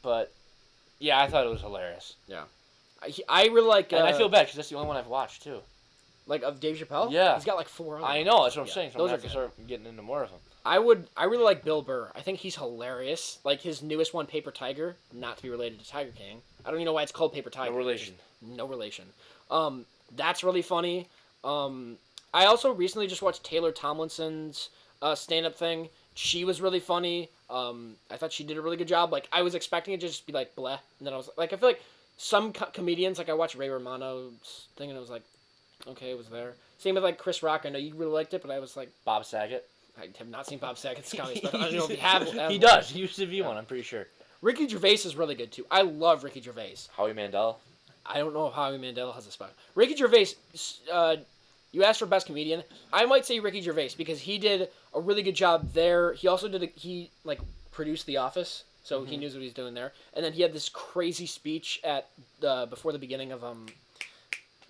But yeah, I thought it was hilarious. Yeah, I really like. And I feel bad because that's the only one I've watched too. Like of Dave Chappelle. Yeah, he's got like 4 others. I know, that's what I'm saying. So those I'm are gonna have to start getting into more of them. I really like Bill Burr. I think he's hilarious. Like his newest one, Paper Tiger, not to be related to Tiger King. I don't even know why it's called Paper Tiger. No relation. No relation. That's really funny. I also recently just watched Taylor Tomlinson's stand-up thing. She was really funny. I thought she did a really good job. Like I was expecting it to just be like bleh, and then I was like, I feel like some comedians, like I watched Ray Romano's thing, and I was like, okay, it was there. Same with like Chris Rock. I know you really liked it, but I was like, Bob Saget. I have not seen Bob Saget's comedy special. I don't know if you have. He does. He used to be one. I'm pretty sure. Ricky Gervais is really good too. I love Ricky Gervais. Howie Mandel. I don't know if Howie Mandel has a spot. Ricky Gervais. You asked for best comedian. I might say Ricky Gervais because he did a really good job there. He also he produced The Office, so he knew what he was doing there. And then he had this crazy speech at before the beginning of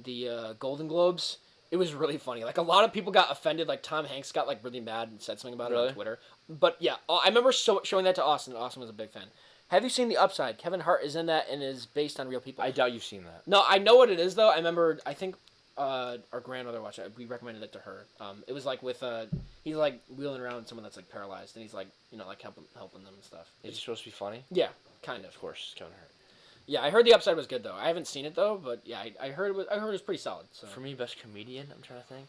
the Golden Globes. It was really funny. Like a lot of people got offended. Like Tom Hanks got like really mad and said something about it on Twitter. But yeah, I remember showing that to Austin. Austin was a big fan. Have you seen The Upside? Kevin Hart is in that and is based on real people. I doubt you've seen that. No, I know what it is though. I remember. I think our grandmother watched it. We recommended it to her. It was like with he's like wheeling around someone that's like paralyzed, and he's like like helping them and stuff. Is it supposed to be funny? Yeah, kind of. Of course, Kevin Hart. Yeah, I heard The Upside was good though. I haven't seen it though, but yeah, I heard it was pretty solid. So. For me, best comedian, I'm trying to think.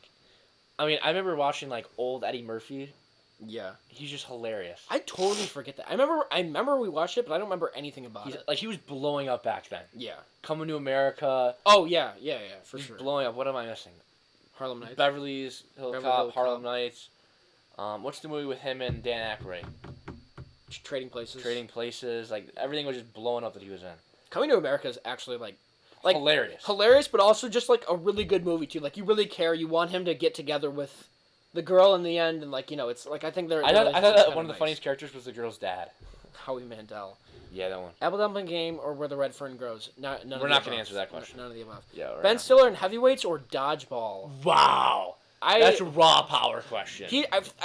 I mean, I remember watching like old Eddie Murphy. Yeah, he's just hilarious. I totally forget that. I remember we watched it, but I don't remember anything about it. Like he was blowing up back then. Yeah, Coming to America. Oh yeah, for sure. Blowing up. What am I missing? Harlem Nights. Beverly Hills Cop, Harlem Nights. What's the movie with him and Dan Aykroyd? Trading Places. Trading Places. Like everything was just blowing up that he was in. Coming to America is actually like hilarious, but also just like a really good movie too. Like you really care. You want him to get together with the girl in the end, and like it's like I think they're. I thought that one of the funniest characters was the girl's dad. Howie Mandel. Yeah, that one. Apple Dumpling Game or Where the Red Fern Grows. We're not going to answer that question. None of the above. Yeah. Ben Stiller in Heavyweights or Dodgeball. Wow. That's a raw power question.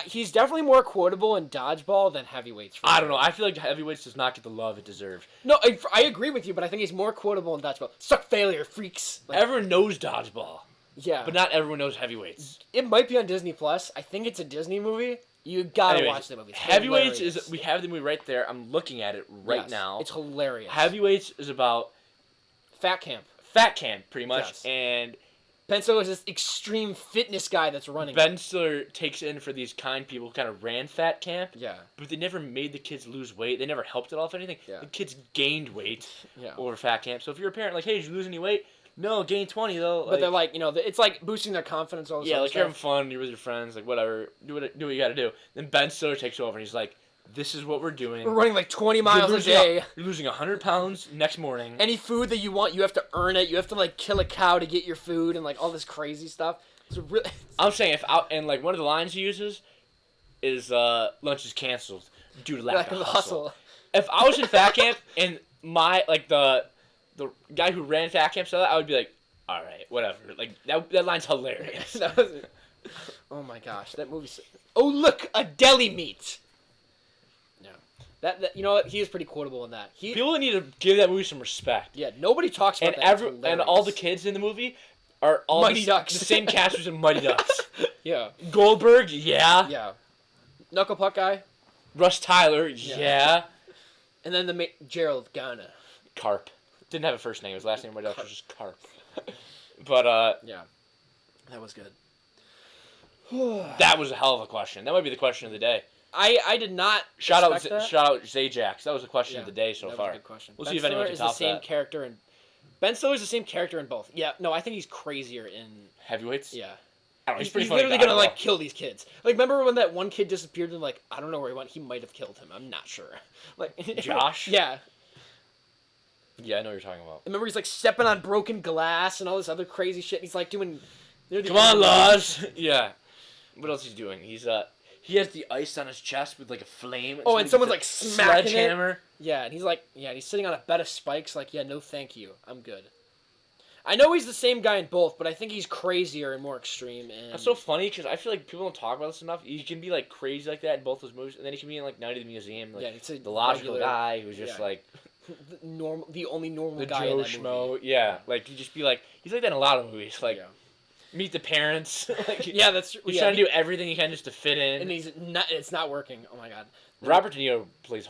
He's definitely more quotable in Dodgeball than Heavyweights. I don't know. I feel like Heavyweights does not get the love it deserves. No, I agree with you, but I think he's more quotable in Dodgeball. Suck failure, freaks. Like, everyone knows Dodgeball. Yeah. But not everyone knows Heavyweights. It might be on Disney Plus. I think it's a Disney movie. You gotta watch the movie. Heavyweights is. We have the movie right there. I'm looking at it right now. It's hilarious. Heavyweights is about Fat Camp, pretty much, yes. And Ben Stiller is this extreme fitness guy that's running. Ben Stiller takes in for these kind people who kind of ran Fat Camp. Yeah. But they never made the kids lose weight. They never helped it off anything. Yeah. The kids gained weight yeah. over Fat Camp. So if you're a parent, like, hey, did you lose any weight? No, gain 20 though. But they're like, it's like boosting their confidence. All this yeah, like stuff. you're having fun. You're with your friends. Like whatever. Do what you got to do. Then Ben Stiller takes over and he's like, "This is what we're doing. We're running like 20 miles a day. You're losing 100 pounds next morning. Any food that you want, you have to earn it. You have to like kill a cow to get your food and like all this crazy stuff. It's really. I'm saying and like one of the lines he uses is lunch is canceled due to lack of hustle. If I was in Fat Camp and my like the guy who ran Fat Camp said that, I would be like, all right, whatever. Like that line's hilarious. Oh my gosh, that movie's. Oh look, a deli meat. Yeah, that you know what? He is pretty quotable in that. People need to give that movie some respect. Yeah, nobody talks about that. And all the kids in the movie are all Mighty Ducks. The same cast as in Mighty Ducks. Yeah. Goldberg, yeah. Yeah. Knuckle Puck guy. Russ Tyler, yeah. And then Gerald Garner. Carp. Didn't have a first name. His last name was just Carp. But yeah, that was good. That was a hell of a question. That might be the question of the day. I did not shout out Zajax. That was the question of the day so far. Was a good question. We'll see if anyone can top that. Ben Stiller is the same character in both. Yeah, no, I think he's crazier in Heavyweights. Yeah, I don't know, he's pretty funny. Literally gonna like kill these kids. Like, remember when that one kid disappeared and like I don't know where he went. He might have killed him. I'm not sure. Like Josh. Yeah. Yeah, I know what you're talking about. Remember he's like stepping on broken glass and all this other crazy shit. And he's like doing. Come on, Laz. Yeah. What else he's doing? He has the ice on his chest with like a flame. Oh, and someone's like smacking sledgehammer. Yeah, and he's like, he's sitting on a bed of spikes. Like, yeah, no, thank you, I'm good. I know he's the same guy in both, but I think he's crazier and more extreme. And That's so funny because I feel like people don't talk about this enough. He can be like crazy like that in both those movies, and then he can be in like Night at the Museum, like it's the logical guy who's just like the only normal the guy Joe in that Schmo. movie. Yeah, like he just be like he's like that in a lot of movies. Like Meet the Parents. Like, that's he's trying to do everything he can just to fit in, and it's not working. Oh my god. Robert De Niro plays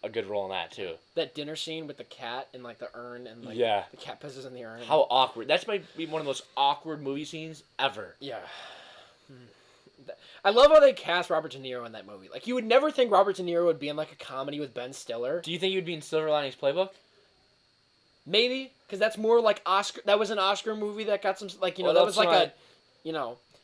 a good role in that too. That dinner scene with the cat and like the urn and like the cat pisses in the urn. How awkward. That's might be one of the most awkward movie scenes ever. Yeah. I love how they cast Robert De Niro in that movie. Like, you would never think Robert De Niro would be in like a comedy with Ben Stiller. Do you think he would be in Silver Linings Playbook? Maybe, because that's more like Oscar. That was an Oscar movie that got some like that was like a,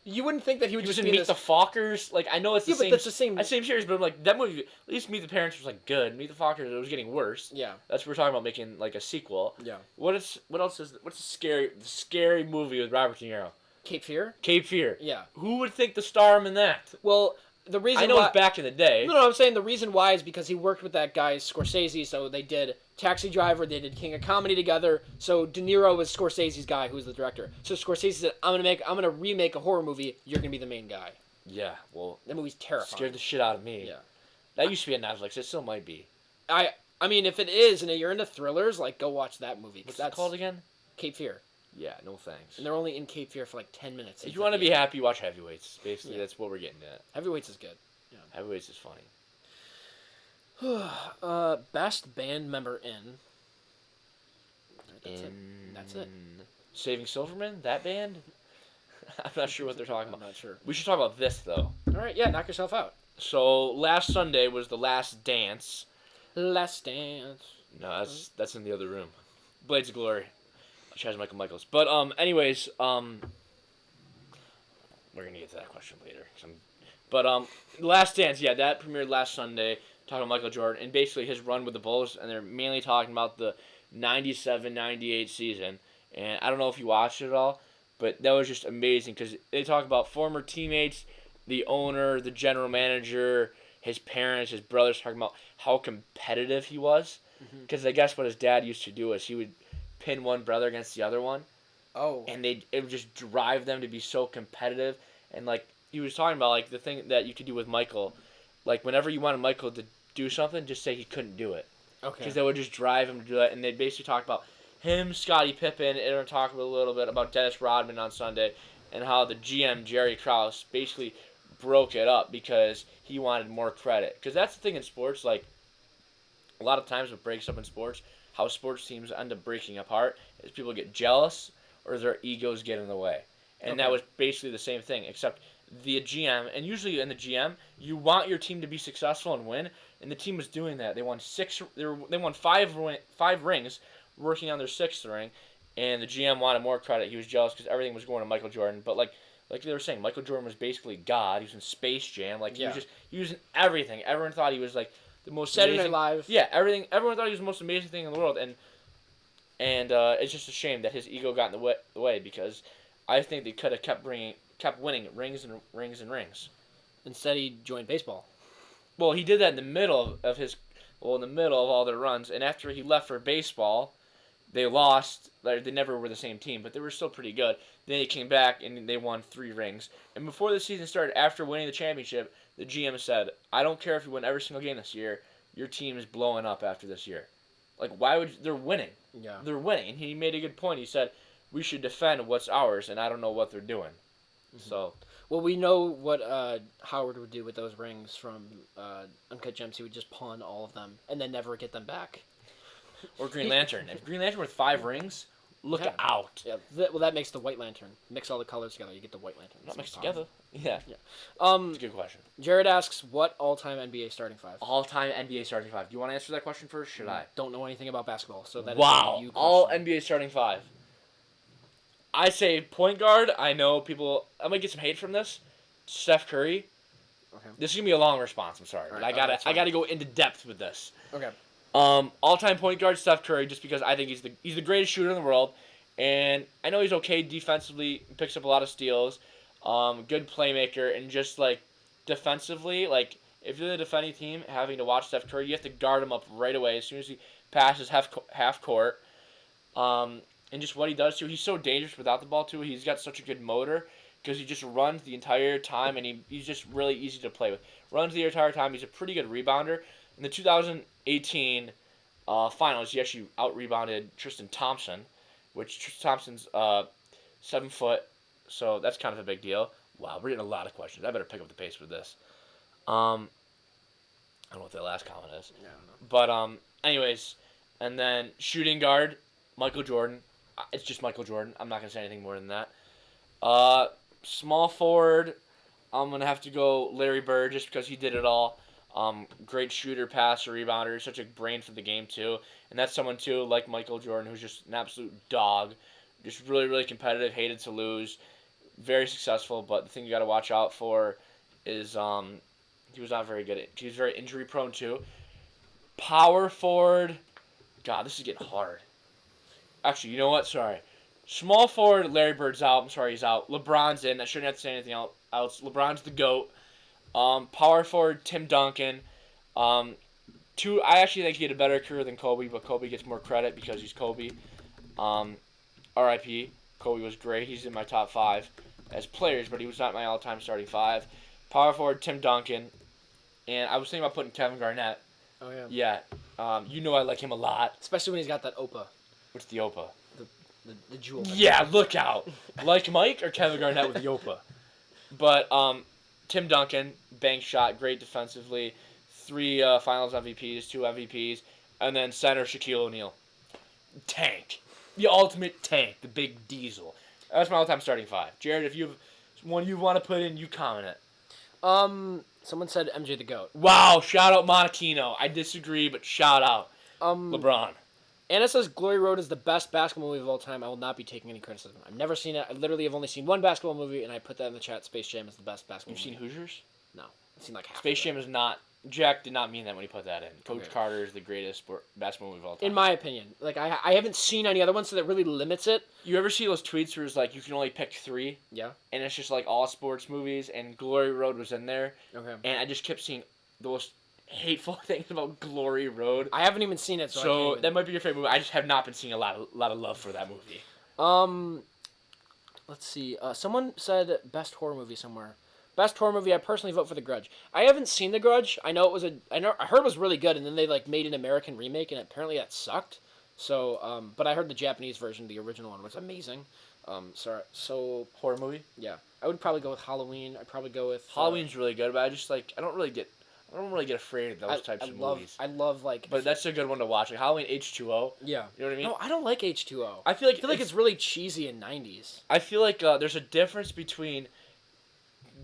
you wouldn't think that he would He was just in be Meet the Fockers. Like, I know it's the same. but that's the same. Same series, but I'm like that movie. At least Meet the Parents was like good. Meet the Fockers, it was getting worse. Yeah. That's what we're talking about, making like a sequel. Yeah. What else is what's the scary movie with Robert De Niro? Cape Fear. Cape Fear. Yeah. Who would think to star him in that? Well, the reason I know why, it's back in the day. No, I'm saying the reason why is because he worked with that guy Scorsese. So they did Taxi Driver, they did King of Comedy together. So De Niro was Scorsese's guy, who's the director. So Scorsese said, "I'm gonna remake a horror movie. You're gonna be the main guy." Yeah. Well, that movie's terrifying. Scared the shit out of me. Yeah. That used to be on Netflix. It still might be. I mean, if it is, and you're into thrillers, like go watch that movie. What's that called again? Cape Fear. Yeah, no thanks. And they're only in Cape Fear for like 10 minutes. If you want to be happy, watch Heavyweights. Basically, that's what we're getting at. Heavyweights is good. Yeah. Heavyweights is funny. Best band member in. That's it. Saving Silverman? That band? I'm not sure what they're talking about. I'm not sure. We should talk about this, though. All right, yeah, knock yourself out. So, last Sunday was the Last Dance. Last Dance. No, that's in the other room. Blades of Glory. Which has Michael Michaels. But, anyways, we're going to get to that question later. But, Last Dance, yeah, that premiered last Sunday, talking about Michael Jordan, and basically his run with the Bulls, and they're mainly talking about the 97-98 season. And I don't know if you watched it at all, but that was just amazing, because they talk about former teammates, the owner, the general manager, his parents, his brothers, talking about how competitive he was. Because I guess what his dad used to do is he would pin one brother against the other one. Oh. And it would just drive them to be so competitive. And, like, he was talking about, like, the thing that you could do with Michael. Like, whenever you wanted Michael to do something, just say he couldn't do it. Okay. Because that would just drive him to do that. And they basically talked about him, Scottie Pippen, and they're talking a little bit about Dennis Rodman on Sunday, and how the GM, Jerry Krause, basically broke it up because he wanted more credit. Because that's the thing in sports, like, a lot of times what breaks up in sports, how sports teams end up breaking apart, is people get jealous or their egos get in the way. And that was basically the same thing, except the GM, and usually in the GM, you want your team to be successful and win, and the team was doing that. They won five rings, working on their sixth ring, and the GM wanted more credit. He was jealous because everything was going to Michael Jordan. But like they were saying, Michael Jordan was basically God. He was in Space Jam. Like he was in everything. Everyone thought he was like the most Saturday amazing. Night Live. Yeah, everything. Everyone thought he was the most amazing thing in the world, and it's just a shame that his ego got in the way because I think they could have kept winning rings and rings and rings. Instead, he joined baseball. Well, he did that in the middle of all their runs, and after he left for baseball, they lost. They never were the same team, but they were still pretty good. Then he came back and they won 3 rings. And before the season started, after winning the championship, the GM said, "I don't care if you win every single game this year. Your team is blowing up after this year. Like, why would they're winning? Yeah, they're winning." And he made a good point. He said, "We should defend what's ours, and I don't know what they're doing." Mm-hmm. So. Well, we know what Howard would do with those rings from Uncut Gems. He would just pawn all of them and then never get them back. Or Green Lantern. If Green Lantern with 5 rings, look out. Yeah. That makes the White Lantern. Mix all the colors together, you get the White Lantern. Not mixed together. Yeah. Yeah. That's a good question. Jared asks, what all-time NBA starting 5? All-time NBA starting 5. Do you want to answer that question first? Should I? Don't know anything about basketball, so that wow. is you All NBA starting 5. I say point guard. I know people. I might get some hate from this. Steph Curry. Okay. This is gonna be a long response. I'm sorry, but right, I gotta go into depth with this. Okay. All-time point guard Steph Curry, just because I think he's the greatest shooter in the world, and I know he's okay defensively. Picks up a lot of steals. Good playmaker, and just like defensively, like if you're the defending team having to watch Steph Curry, you have to guard him up right away as soon as he passes half court. and just what he does too. He's so dangerous without the ball too. He's got such a good motor because he just runs the entire time, and he's just really easy to play with. Runs the entire time. He's a pretty good rebounder. In the 2018 finals, he actually out-rebounded Tristan Thompson, which Tristan Thompson's 7 foot, so that's kind of a big deal. Wow, we're getting a lot of questions. I better pick up the pace with this. I don't know what the last comment is. Yeah, I don't know. But anyways, and then shooting guard, Michael Jordan. It's just Michael Jordan. I'm not gonna say anything more than that. Small forward, I'm gonna have to go Larry Bird just because he did it all. Great shooter, passer, rebounder, such a brain for the game too. And that's someone too like Michael Jordan who's just an absolute dog, just really really competitive, hated to lose, very successful. But the thing you got to watch out for is he was not very good. He was very injury prone too. Power forward, God, this is getting hard. Actually, you know what? Sorry. Small forward, Larry Bird's out. I'm sorry, he's out. LeBron's in. I shouldn't have to say anything else. LeBron's the GOAT. Power forward, Tim Duncan. I actually think he had a better career than Kobe, but Kobe gets more credit because he's Kobe. R.I.P. Kobe was great. He's in my top 5 as players, but he was not my all-time starting 5. Power forward, Tim Duncan. And I was thinking about putting Kevin Garnett. Oh, yeah. Yeah. You know I like him a lot. Especially when he's got that Opa. What's the Opa? The jewel. Yeah, look out. Like Mike or Kevin Garnett with the Opa? But Tim Duncan, bank shot, great defensively. 3 finals MVPs, 2 MVPs. And then center Shaquille O'Neal. Tank. The ultimate tank. The big diesel. That's my all-time starting 5. Jared, if you have one you want to put in, you comment it. Someone said MJ the GOAT. Wow, shout out Monachino. I disagree, but shout out LeBron. Anna says Glory Road is the best basketball movie of all time. I will not be taking any criticism. I've never seen it. I literally have only seen one basketball movie, and I put that in the chat. Space Jam is the best basketball movie. You've seen Hoosiers? No. I've seen like half Space Jam is not... Jack did not mean that when he put that in. Coach Carter is the greatest basketball movie of all time. In my opinion. Like, I haven't seen any other ones, so that really limits it. You ever see those tweets where it's like, you can only pick 3? Yeah. And it's just like all sports movies, and Glory Road was in there. Okay. And I just kept seeing the most hateful things about Glory Road. I haven't even seen it, so I can't even... that might be your favorite movie. I just have not been seeing a lot of love for that movie. Let's see. Someone said best horror movie somewhere. Best horror movie, I personally vote for The Grudge. I haven't seen The Grudge. I heard it was really good, and then they like made an American remake, and apparently that sucked. So, but I heard the Japanese version, the original one, was amazing. So Horror movie? Yeah, I would probably go with Halloween. I'd probably go with Halloween's really good, but I just like I don't really get afraid of those types of movies. I love like. But that's a good one to watch. Like Halloween H2O. Yeah. You know what I mean? No, I don't like H2O. I feel like it's really cheesy in '90s. I feel like there's a difference between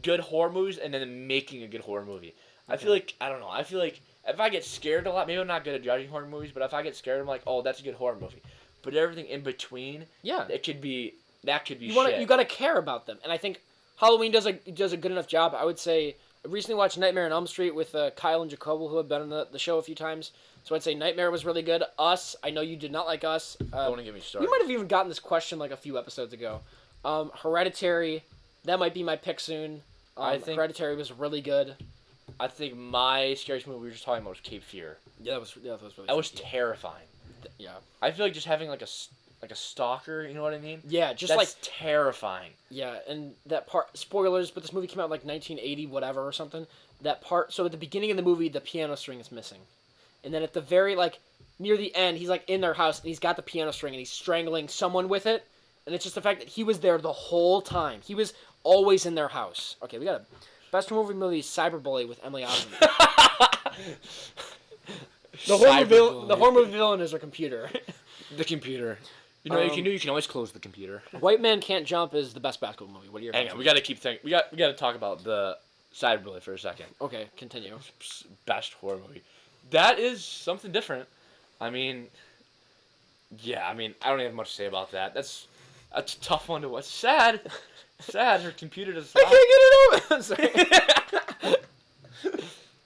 good horror movies and then making a good horror movie. Okay. I feel like if I get scared a lot, maybe I'm not good at judging horror movies, but if I get scared, I'm like, oh, that's a good horror movie. But everything in between, that could be shit. You gotta care about them, and I think Halloween does a good enough job. I would say I recently watched Nightmare on Elm Street with Kyle and Jacobo, who have been on the show a few times. So I'd say Nightmare was really good. Us, I know you did not like Us. Don't get me started. You might have even gotten this question like a few episodes ago. Hereditary, that might be my pick soon. I think Hereditary was really good. I think my scariest movie we were just talking about was Cape Fear. Yeah, that was really. That was terrifying. Yeah. I feel like just having like a stalker, you know what I mean? Yeah, just that's like terrifying. Yeah, and that part, spoilers, but this movie came out in like 1980 whatever or something. That part, so at the beginning of the movie, the piano string is missing. And then at the very like near the end, he's like in their house and he's got the piano string and he's strangling someone with it. And it's just the fact that he was there the whole time. He was always in their house. Okay, we got a best movie Cyberbully with Emily Osment. The horror movie villain is a computer. The computer. You know what you can do? You can always close the computer. White Man Can't Jump is the best basketball movie. What are your Hang on, we got to keep thinking. We got to talk about the Cyberbully for a second. Okay, continue. Best horror movie. That is something different. I mean, yeah. I mean, I don't have much to say about that. That's a tough one to watch. Sad. Her computer doesn't. I can't get it over.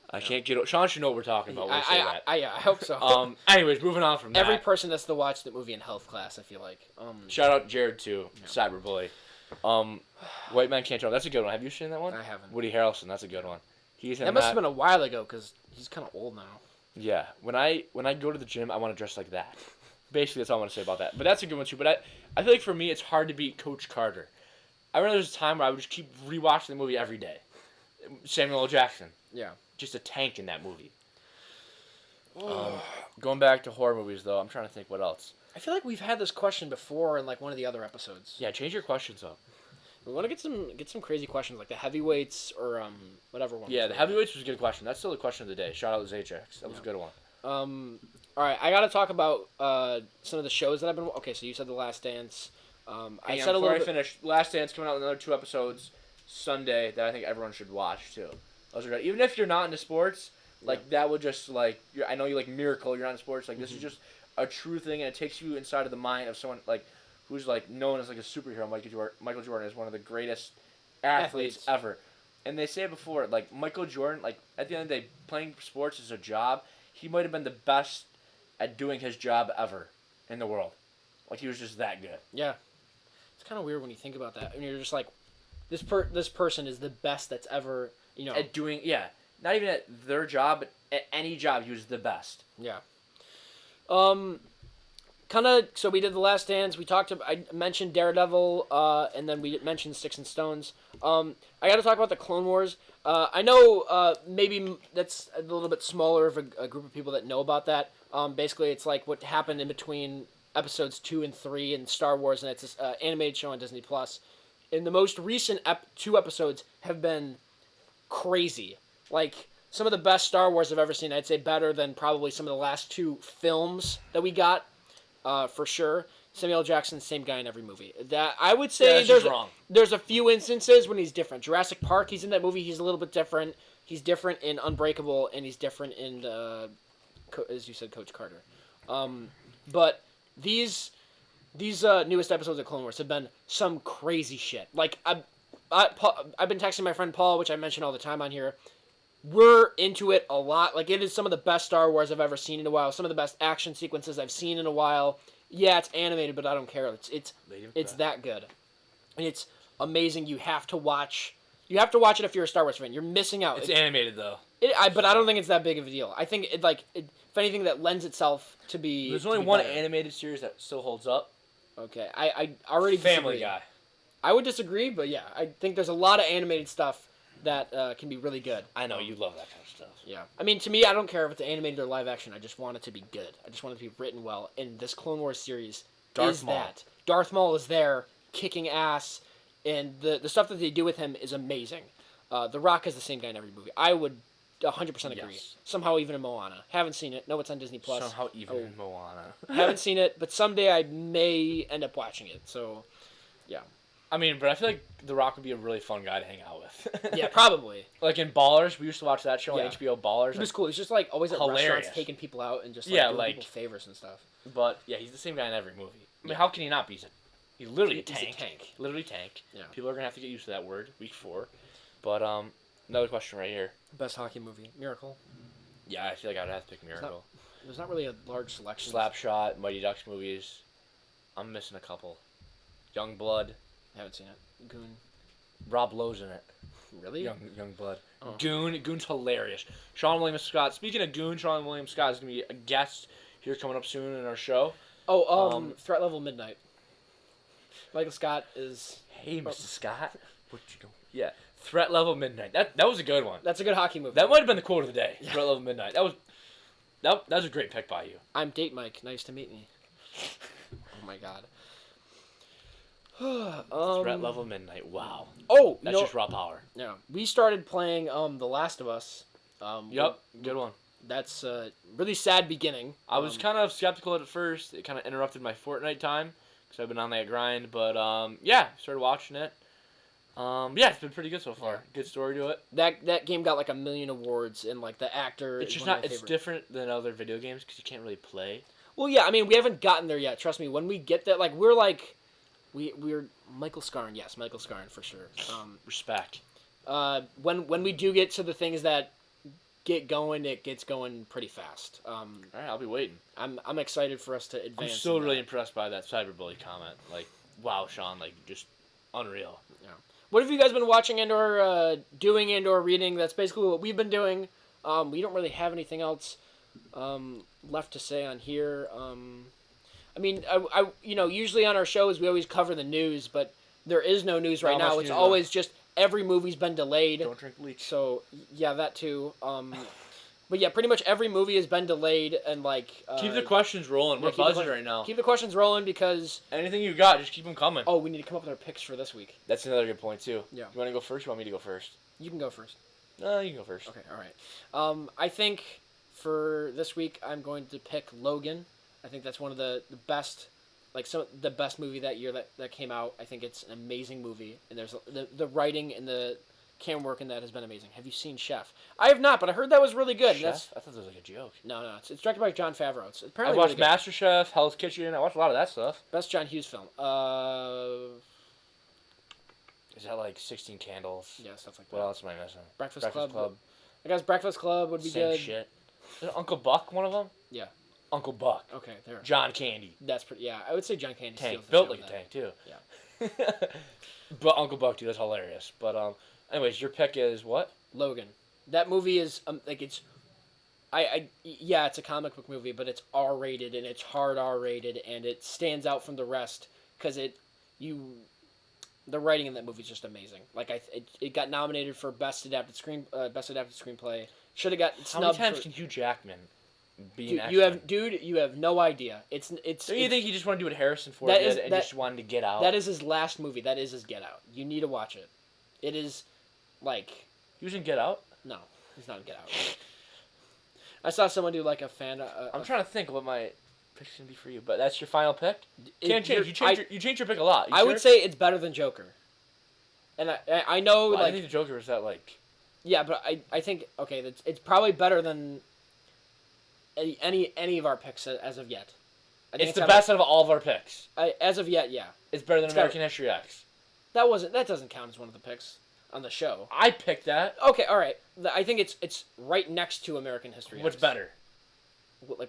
I can't get it. Sean should know what we're talking about when we say that. I hope so. Anyways, moving on from that. Every person has to watch the movie in health class, I feel like. Shout out Jared too. Yeah. Cyberbully. White Man Can't Jump. That's a good one. Have you seen that one? I haven't. Woody Harrelson. That's a good one. That must have been a while ago because he's kind of old now. Yeah. When I go to the gym, I want to dress like that. Basically, that's all I want to say about that. But that's a good one too. But I feel like for me, it's hard to beat Coach Carter. I remember there was a time where I would just keep rewatching the movie every day. Samuel L. Jackson. Yeah. Just a tank in that movie. Going back to horror movies, though, I'm trying to think what else. I feel like we've had this question before in like one of the other episodes. Yeah, change your questions up. We want to get some crazy questions like the heavyweights or whatever one. Yeah, the heavyweights was a good question. That's still the question of the day. Shout out to Zajax. That was a good one. All right, I got to talk about some of the shows that I've been. Okay, so you said The Last Dance. I said a little bit. Finish, Last Dance coming out with another 2 episodes Sunday that I think everyone should watch too. Those are good. Even if you're not into sports, like that would just like I know you like Miracle. You're not into sports. Like this is just a true thing, and it takes you inside of the mind of someone like who's like known as like a superhero. Michael Jordan is one of the greatest athletes ever. And they say it before, like Michael Jordan, like at the end of the day, playing sports is a job. He might have been the best at doing his job ever in the world. Like he was just that good. Yeah, it's kind of weird when you think about that. I mean, you're just like, this person is the best that's ever at doing not even at their job, but at any job he was the best. Yeah. So we did The Last Dance. I mentioned Daredevil, and then we mentioned Sticks and Stones. I got to talk about the Clone Wars. I know maybe that's a little bit smaller of a group of people that know about that. Basically, it's like what happened in between episodes 2 and 3 in Star Wars, and it's this animated show on Disney+. And the most recent 2 episodes have been crazy. Like, some of the best Star Wars I've ever seen. I'd say better than probably some of the last 2 films that we got, for sure. Samuel L. Jackson, same guy in every movie. That I would say there's a few instances when he's different. Jurassic Park, he's in that movie. He's a little bit different. He's different in Unbreakable, and he's different in, as you said, Coach Carter. But these newest episodes of Clone Wars have been some crazy shit. Like I've been texting my friend Paul, which I mention all the time on here. We're into it a lot. Like it is some of the best Star Wars I've ever seen in a while. Some of the best action sequences I've seen in a while. Yeah, it's animated, but I don't care. It's that good, and it's amazing. You have to watch it if you're a Star Wars fan. You're missing out. It's animated though. But I don't think it's that big of a deal. I think if anything, that lends itself to be. There's only one animated series that still holds up. Okay, I already Family disagree. Guy. I would disagree, but yeah, I think there's a lot of animated stuff that can be really good. I know you love that kind of stuff. Yeah, I mean, to me, I don't care if it's animated or live action. I just want it to be good. I just want it to be written well. And this Clone Wars series is that. Darth Maul is there, kicking ass, and the stuff that they do with him is amazing. The Rock is the same guy in every movie. I would 100% agree. Yes. Somehow even in Moana. Haven't seen it. No, it's on Disney+. Somehow even in Moana. Haven't seen it, but someday I may end up watching it. So, yeah. I mean, but I feel like The Rock would be a really fun guy to hang out with. Yeah, probably. Like in Ballers, we used to watch that show on HBO, Ballers. It was cool. He's just like always at restaurants taking people out and just doing people favors and stuff. But yeah, he's the same guy in every movie. I mean, how can he not be? He's literally a tank. He's a tank. Literally tank. Yeah. People are gonna have to get used to that word. Week 4. But another question right here. Best hockey movie, Miracle. Yeah, I feel like I'd have to pick Miracle. There's not really a large selection. Slapshot, Mighty Ducks movies. I'm missing a couple. Youngblood. Haven't seen it. Goon. Rob Lowe's in it. Really? Youngblood. Oh. Goon's hilarious. Sean William Scott. Speaking of Goon, Sean William Scott is gonna be a guest here coming up soon in our show. Oh, Threat Level Midnight. Michael Scott is. Hey, Mr. Scott. What you doing? Yeah. Threat Level Midnight. That was a good one. That's a good hockey movie. That might have been the quote of the day. Yeah. Threat Level Midnight. That was a great pick by you. I'm Date Mike. Nice to meet me. Oh my God. Threat Level Midnight. Wow. Oh, that's just raw power. Yeah. We started playing The Last of Us. Yep. Good one. That's a really sad beginning. I was kind of skeptical at first. It kind of interrupted my Fortnite time because I've been on that grind. But started watching it. It's been pretty good so far. Good story to it. That game got like 1 million awards, and like the actor. It's just not. It's different than other video games because you can't really play. Well, yeah. I mean, we haven't gotten there yet. Trust me. When we get there, like we're Michael Scarn. Yes, Michael Scarn for sure. Respect. When we do get to the things that get going, it gets going pretty fast. All right, I'll be waiting. I'm excited for us to advance. I'm still really impressed by that cyberbully comment. Like, wow, Sean, like just unreal. Yeah. What have you guys been watching and/or doing and/or reading? That's basically what we've been doing. We don't really have anything else left to say on here. I mean, usually on our shows we always cover the news, but there is no news right now. It's always just every movie's been delayed. Don't drink bleach. So yeah, that too. But yeah, pretty much every movie has been delayed, and keep the questions rolling. We're buzzing right now. Keep the questions rolling because anything you got, just keep them coming. Oh, we need to come up with our picks for this week. That's another good point too. Yeah. You want to go first? You want me to go first? You can go first. No, you can go first. Okay, all right. I think for this week I'm going to pick Logan. I think that's one of the best, the best movie that year that came out. I think it's an amazing movie, and there's the writing and the camera work in that has been amazing. Have you seen Chef? I have not, but I heard that was really good. Chef? I thought that was like a joke. No, it's directed by Jon Favreau. It's apparently I watched really MasterChef, Hell's Kitchen. I watched a lot of that stuff. Best John Hughes film. Is that like 16 Candles? Yeah, stuff like that. What else am I missing? Breakfast Club. I guess Breakfast Club would be good. Same shit. Is Uncle Buck one of them? Yeah. Uncle Buck. Okay, there. John Candy. That's pretty. Yeah, I would say John Candy. Tank built like a tank too. Yeah. But Uncle Buck, dude, that's hilarious. But anyways, your pick is what? Logan. That movie is it's. Yeah, it's a comic book movie, but it's R-rated and it's hard R-rated and it stands out from the rest because the writing in that movie is just amazing. It got nominated for best adapted screenplay. Should have got snubbed. How many times can Hugh Jackman be an actor? You have no idea. It's. So you think he just wanted to do what Harrison Ford did and just wanted to get out? That is his last movie. That is his Get Out. You need to watch it. It is, He was in Get Out? No, he's not in Get Out. I saw someone do a fan. I'm trying to think what my pick's gonna be for you, but that's your final pick. Can't change. You change your pick a lot. I would say it's better than Joker. And I know I think the Joker was that Yeah, but I think it's probably better than any of our picks as of yet. It's the best out of all of our picks. As of yet, yeah. It's better than American History X. That doesn't count as one of the picks on the show. I picked that. Okay, all right. I think it's right next to American History X. What's better?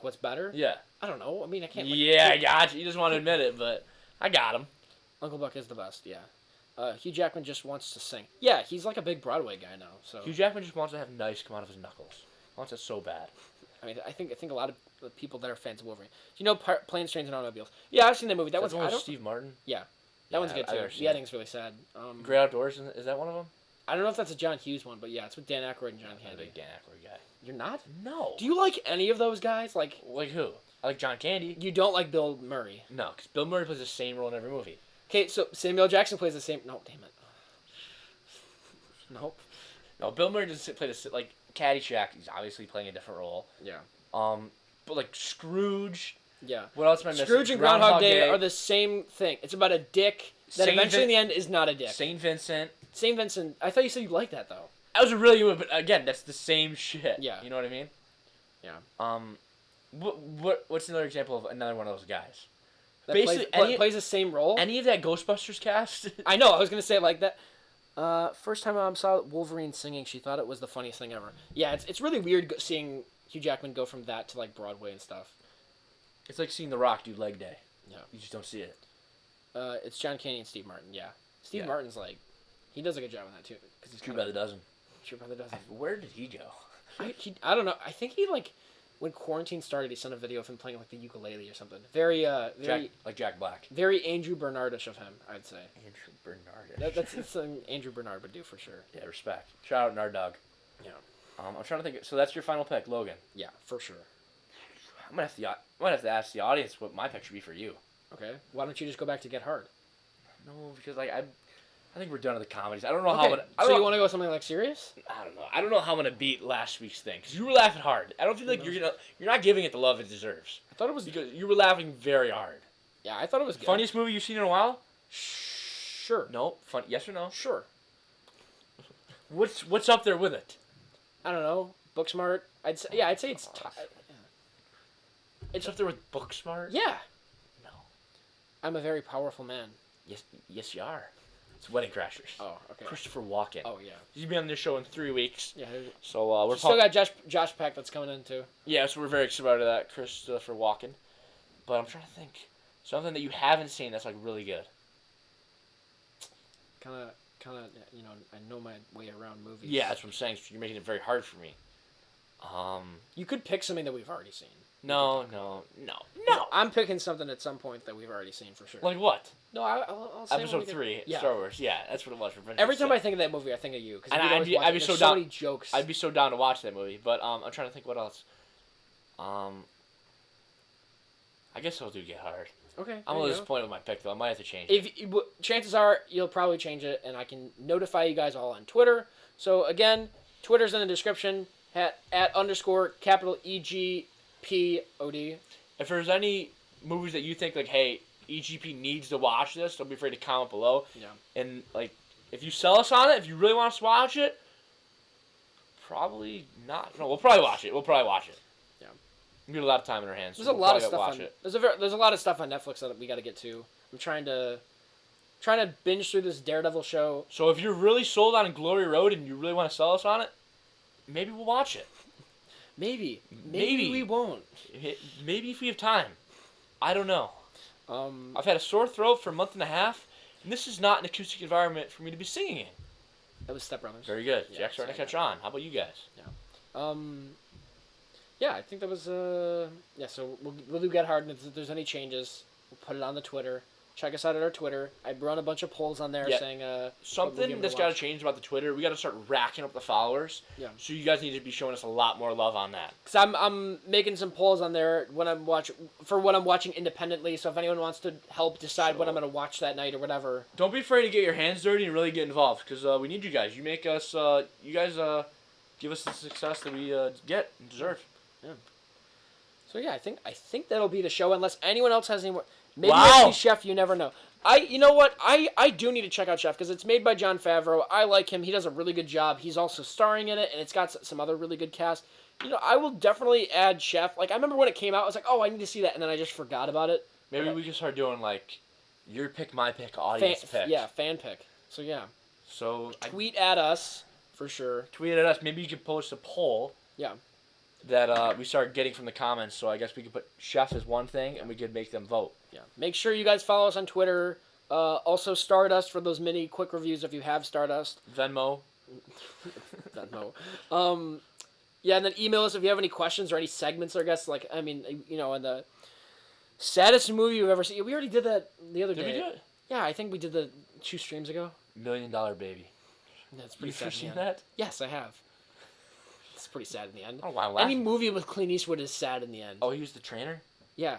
What's better? Yeah. I don't know. I mean, I can't. Yeah, I got you. You just want to admit it, but I got him. Uncle Buck is the best. Yeah. Hugh Jackman just wants to sing. Yeah, he's like a big Broadway guy now. So Hugh Jackman just wants to have nice come out of his knuckles. Wants it so bad. I mean, I think a lot of people that are fans of Wolverine. Do you know Planes, Trains, and Automobiles? Yeah, I've seen that movie. That was with Steve Martin. Yeah, that one's good too. The ending's really sad. Great Outdoors, is that one of them? I don't know if that's a John Hughes one, but yeah, it's with Dan Aykroyd and John Candy. I'm a big Dan Aykroyd guy. You're not? No. Do you like any of those guys? Like who? I like John Candy. You don't like Bill Murray? No, because Bill Murray plays the same role in every movie. Okay, so Samuel Jackson plays the same. No, damn it. Nope. No, Bill Murray doesn't play Caddyshack. He's obviously playing a different role. Yeah. But Scrooge. Yeah. What else am I missing? Scrooge and Groundhog Day are the same thing. It's about a dick that eventually in the end is not a dick. St. Vincent. St. Vincent. I thought you said you liked that though. That was a really good one, but again, that's the same shit. Yeah. You know what I mean? Yeah. What's another example of another one of those guys? That basically plays the same role. Any of that Ghostbusters cast? I know. I was gonna say it like that. First time Mom saw Wolverine singing, she thought it was the funniest thing ever. Yeah, it's really weird seeing Hugh Jackman go from that to Broadway and stuff. It's like seeing The Rock do Leg Day. Yeah. You just don't see it. It's John Candy and Steve Martin. Yeah. Steve Martin's he does a good job on that too. Cause he's True by the dozen. True by the dozen. Where did he go? I don't know. I think he when quarantine started, he sent a video of him playing the ukulele or something. Very Jack Black. Very Andrew Bernardish of him, I'd say. Andrew Bernardish. That's something Andrew Bernard would do for sure. Yeah, respect. Shout out Nard Dog. Yeah. I'm trying to think. So that's your final pick, Logan. Yeah, for sure. I might have to ask the audience what my pick should be for you. Okay. Why don't you just go back to Get Hard? No, because I think we're done with the comedies. I don't know how. So you want to go something serious? I don't know. I don't know how I'm gonna beat last week's thing because you were laughing hard. I don't feel like you're not giving it the love it deserves. I thought it was because you were laughing very hard. Yeah, I thought it was good. Funniest movie you've seen in a while? Sure. No. Fun? Yes or no? Sure. What's up there with it? I don't know. Booksmart. I'd say it's. It's up there with Booksmart. Yeah. No. I'm a very powerful man. Yes, you are. It's Wedding Crashers. Oh, okay. Christopher Walken. Oh, yeah. He's been on this show in 3 weeks. Yeah. So we're still got Josh Peck that's coming in too. Yeah, so we're very excited about that, Christopher Walken. But I'm trying to think something that you haven't seen that's really good. Kind of, I know my way around movies. Yeah, that's what I'm saying. So you're making it very hard for me. You could pick something that we've already seen. No. I'm picking something at some point that we've already seen for sure. Like what? No, I'll say Episode 3, Star Wars. Yeah, that's what it was. Revenge Every of the time I Sith. think of that movie, I think of you. Cause And I'd be so so down. many jokes. I'd be so down to watch that movie, but I'm trying to think what else. I guess I'll do Get Hard. Okay. I'm a little disappointed with my pick though. I might have to change it. Chances are you'll probably change it, and I can notify you guys all on Twitter. So again, Twitter's in the description at _capital EGPOD. If there's any movies that you think like, hey, EGP needs to watch this, don't be afraid to comment below. Yeah. And like, if you sell us on it, if you really want us to watch it, probably not. No, we'll probably watch it. Yeah. We get a lot of time in our hands. There's So a lot of probably stuff watch on. it. There's a lot of stuff on Netflix that we got to get to. I'm trying to binge through this Daredevil show. So if you're really sold on Glory Road and you really want to sell us on it, maybe we'll watch it. Maybe we won't. Maybe if we have time. I don't know. Um, I've had a sore throat for a month and a half, and this is not an acoustic environment for me to be singing in. That was Step Brothers. Very good. Yeah, Jack's starting to catch on. How about you guys? Yeah, I think that was yeah. So we'll do Get Hard, and if there's any changes, we'll put it on the Twitter. Check us out at our Twitter. I run a bunch of polls on there saying something that's got to change about the Twitter. We got to start racking up the followers. Yeah. So you guys need to be showing us a lot more love on that. Because I'm making some polls on there when I'm watching independently. So if anyone wants to help decide what I'm gonna watch that night or whatever, don't be afraid to get your hands dirty and really get involved. Because we need you guys. You make us. You guys give us the success that we get and deserve. Yeah. So yeah, I think that'll be the show. Unless anyone else has any more. Maybe Wow. we'll see Chef. You never know. You know what? I do need to check out Chef because it's made by Jon Favreau. I like him. He does a really good job. He's also starring in it, and it's got some other really good cast. You know, I will definitely add Chef. Like I remember when it came out, I was like, oh, I need to see that, and then I just forgot about it. Maybe we can start doing like your pick, my pick, audience pick. Yeah, fan pick. So yeah. So tweet at us for sure. Tweet at us. Maybe you could post a poll. Yeah. That we started getting from the comments, so I guess we could put Chef as one thing, and we could make them vote. Yeah. Make sure you guys follow us on Twitter. Also, Stardust for those mini quick reviews if you have Stardust. Venmo. Yeah, and then email us if you have any questions or any segments, I guess. Like, I mean, you know, in the saddest movie you've ever seen. We already did that the other day. Did we do it? Yeah, I think we did the 2 streams ago. $1 Million Baby. That's pretty You've sad. seen that? Yes, I have. It's pretty sad in the end. Oh, wow. Any movie with Clint Eastwood is sad in the end. Oh, he was the trainer? Yeah.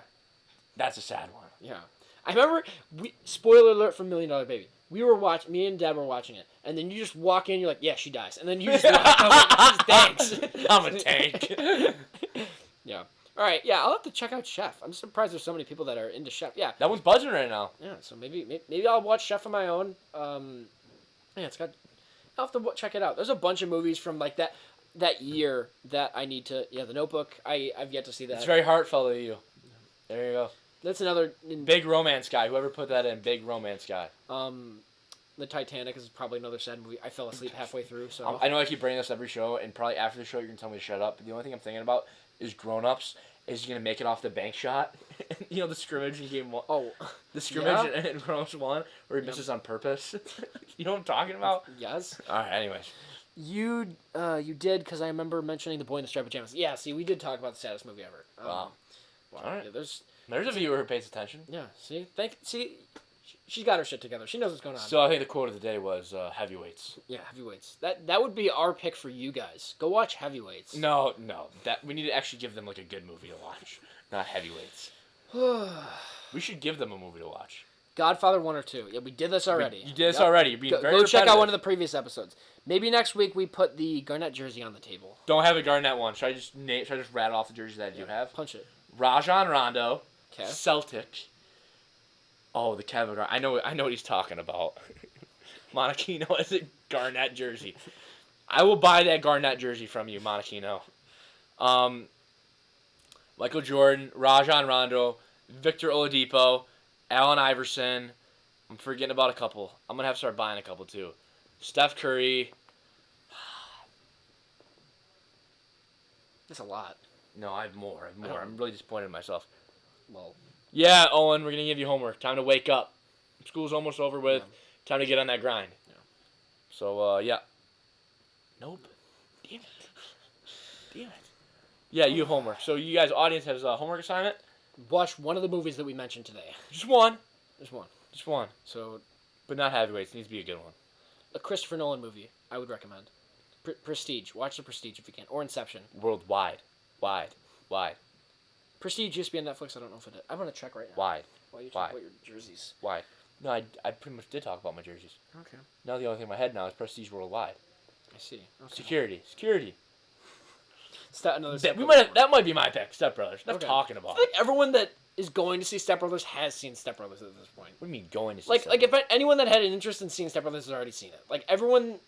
That's a sad one. Yeah. I remember, spoiler alert from $1 Million Baby. Me and Dad were watching it, and then you just walk in, you're like, yeah, she dies. And then you just walk out, thanks. I'm a tank. Yeah. All right, yeah, I'll have to check out Chef. I'm surprised there's so many people that are into Chef. Yeah. That one's buzzing right now. Yeah, so maybe I'll watch Chef on my own. Yeah, I'll have to check it out. There's a bunch of movies from like that year that I need to. Yeah, The Notebook. I've yet to see that. It's very heartfelt of you. There you go. That's another big romance guy. Whoever put that in, big romance guy. The Titanic is probably another sad movie. I fell asleep halfway through. So I know I keep bringing this every show, and probably after the show you're gonna tell me to shut up. But the only thing I'm thinking about is Grown Ups. Is he gonna make it off the bank shot? You know the scrimmage in game 1. Oh, the scrimmage in Grown Ups 1 where he misses on purpose. You know what I'm talking about? Yes. All right. Anyways. You did because I remember mentioning The Boy in the Striped Pajamas. Yeah. See, we did talk about the saddest movie ever. Wow. All right. Yeah, there's a viewer who pays attention. Yeah. See, she's got her shit together. She knows what's going on. So I think the quote of the day was heavyweights. Yeah, heavyweights. That would be our pick for you guys. Go watch Heavyweights. No. That we need to actually give them like a good movie to watch, not Heavyweights. We should give them a movie to watch. Godfather 1 or 2. Yeah, we did this already. You did this already. You're being very Go check out repetitive. one of the previous episodes. Maybe next week we put the Garnett jersey on the table. Don't have a Garnett one. Should I just rattle off the jerseys that you have? Punch it. Rajon Rondo. Okay. Celtic. Oh, the Kevin Garnett. I know what he's talking about. Monachino has a Garnett jersey. I will buy that Garnett jersey from you, Monachino. Michael Jordan, Rajon Rondo, Victor Oladipo, Allen Iverson. I'm forgetting about a couple. I'm going to have to start buying a couple, too. Steph Curry. That's a lot. No, I have more. I'm really disappointed in myself. Well. Yeah, Owen, we're going to give you homework. Time to wake up. School's almost over with. Yeah. Time to get on that grind. Yeah. So, yeah. Nope. Damn it. Yeah, you have homework. So you guys, audience, has a homework assignment. Watch one of the movies that we mentioned today. Just one. Just one. Just one. So, but not heavyweights. It needs to be a good one. A Christopher Nolan movie, I would recommend. Prestige. Watch The Prestige if you can. Or Inception. Worldwide. Wide. Prestige used to be on Netflix. I don't know if it did. I'm going to check right now. Wide. While you Why? talk about your jerseys. Wide. No, I pretty much did talk about my jerseys. Okay. Now the only thing in my head now is Prestige Worldwide. I see. Okay. Security. Another That might be my pick. Step Brothers. Enough Okay. talking about I feel it. like everyone that is going to see Step Brothers has seen Step Brothers at this point. What do you mean going to see? Like Step if anyone that had an interest in seeing Step Brothers has already seen it. Like everyone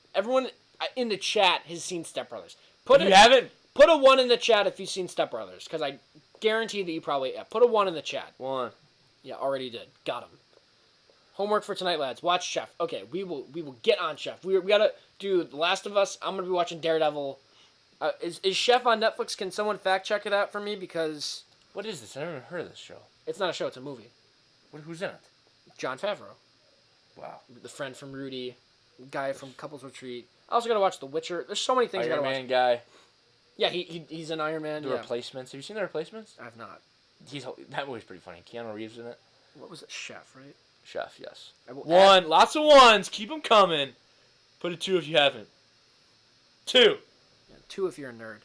in the chat has seen Step Brothers. Brothers? You haven't? Put a 1 in the chat if you've seen Step Brothers, because I guarantee that you probably put a 1 in the chat. 1. Yeah, already did. Got him. Homework for tonight, lads. Watch Chef. Okay, we will get on Chef. We gotta do The Last of Us. I'm gonna be watching Daredevil. Is Chef on Netflix? Can someone fact check it out for me? Because What is this? I never even heard of this show. it's not a show. It's a movie. Who's in it? John Favreau, Wow. the friend from Rudy, guy from Couples Retreat. I also gotta watch The Witcher. There's so many things I Iron gotta Man watch. guy. Yeah, he's an Iron Man. The Yeah. Replacements. Have you seen The Replacements? I've not. That movie's pretty funny. Keanu Reeves in it. What was it? Chef, right? Chef, yes. I will 1. Lots of 1s. Keep them coming. Put a 2 if you haven't. 2. Yeah, 2 if you're a nerd.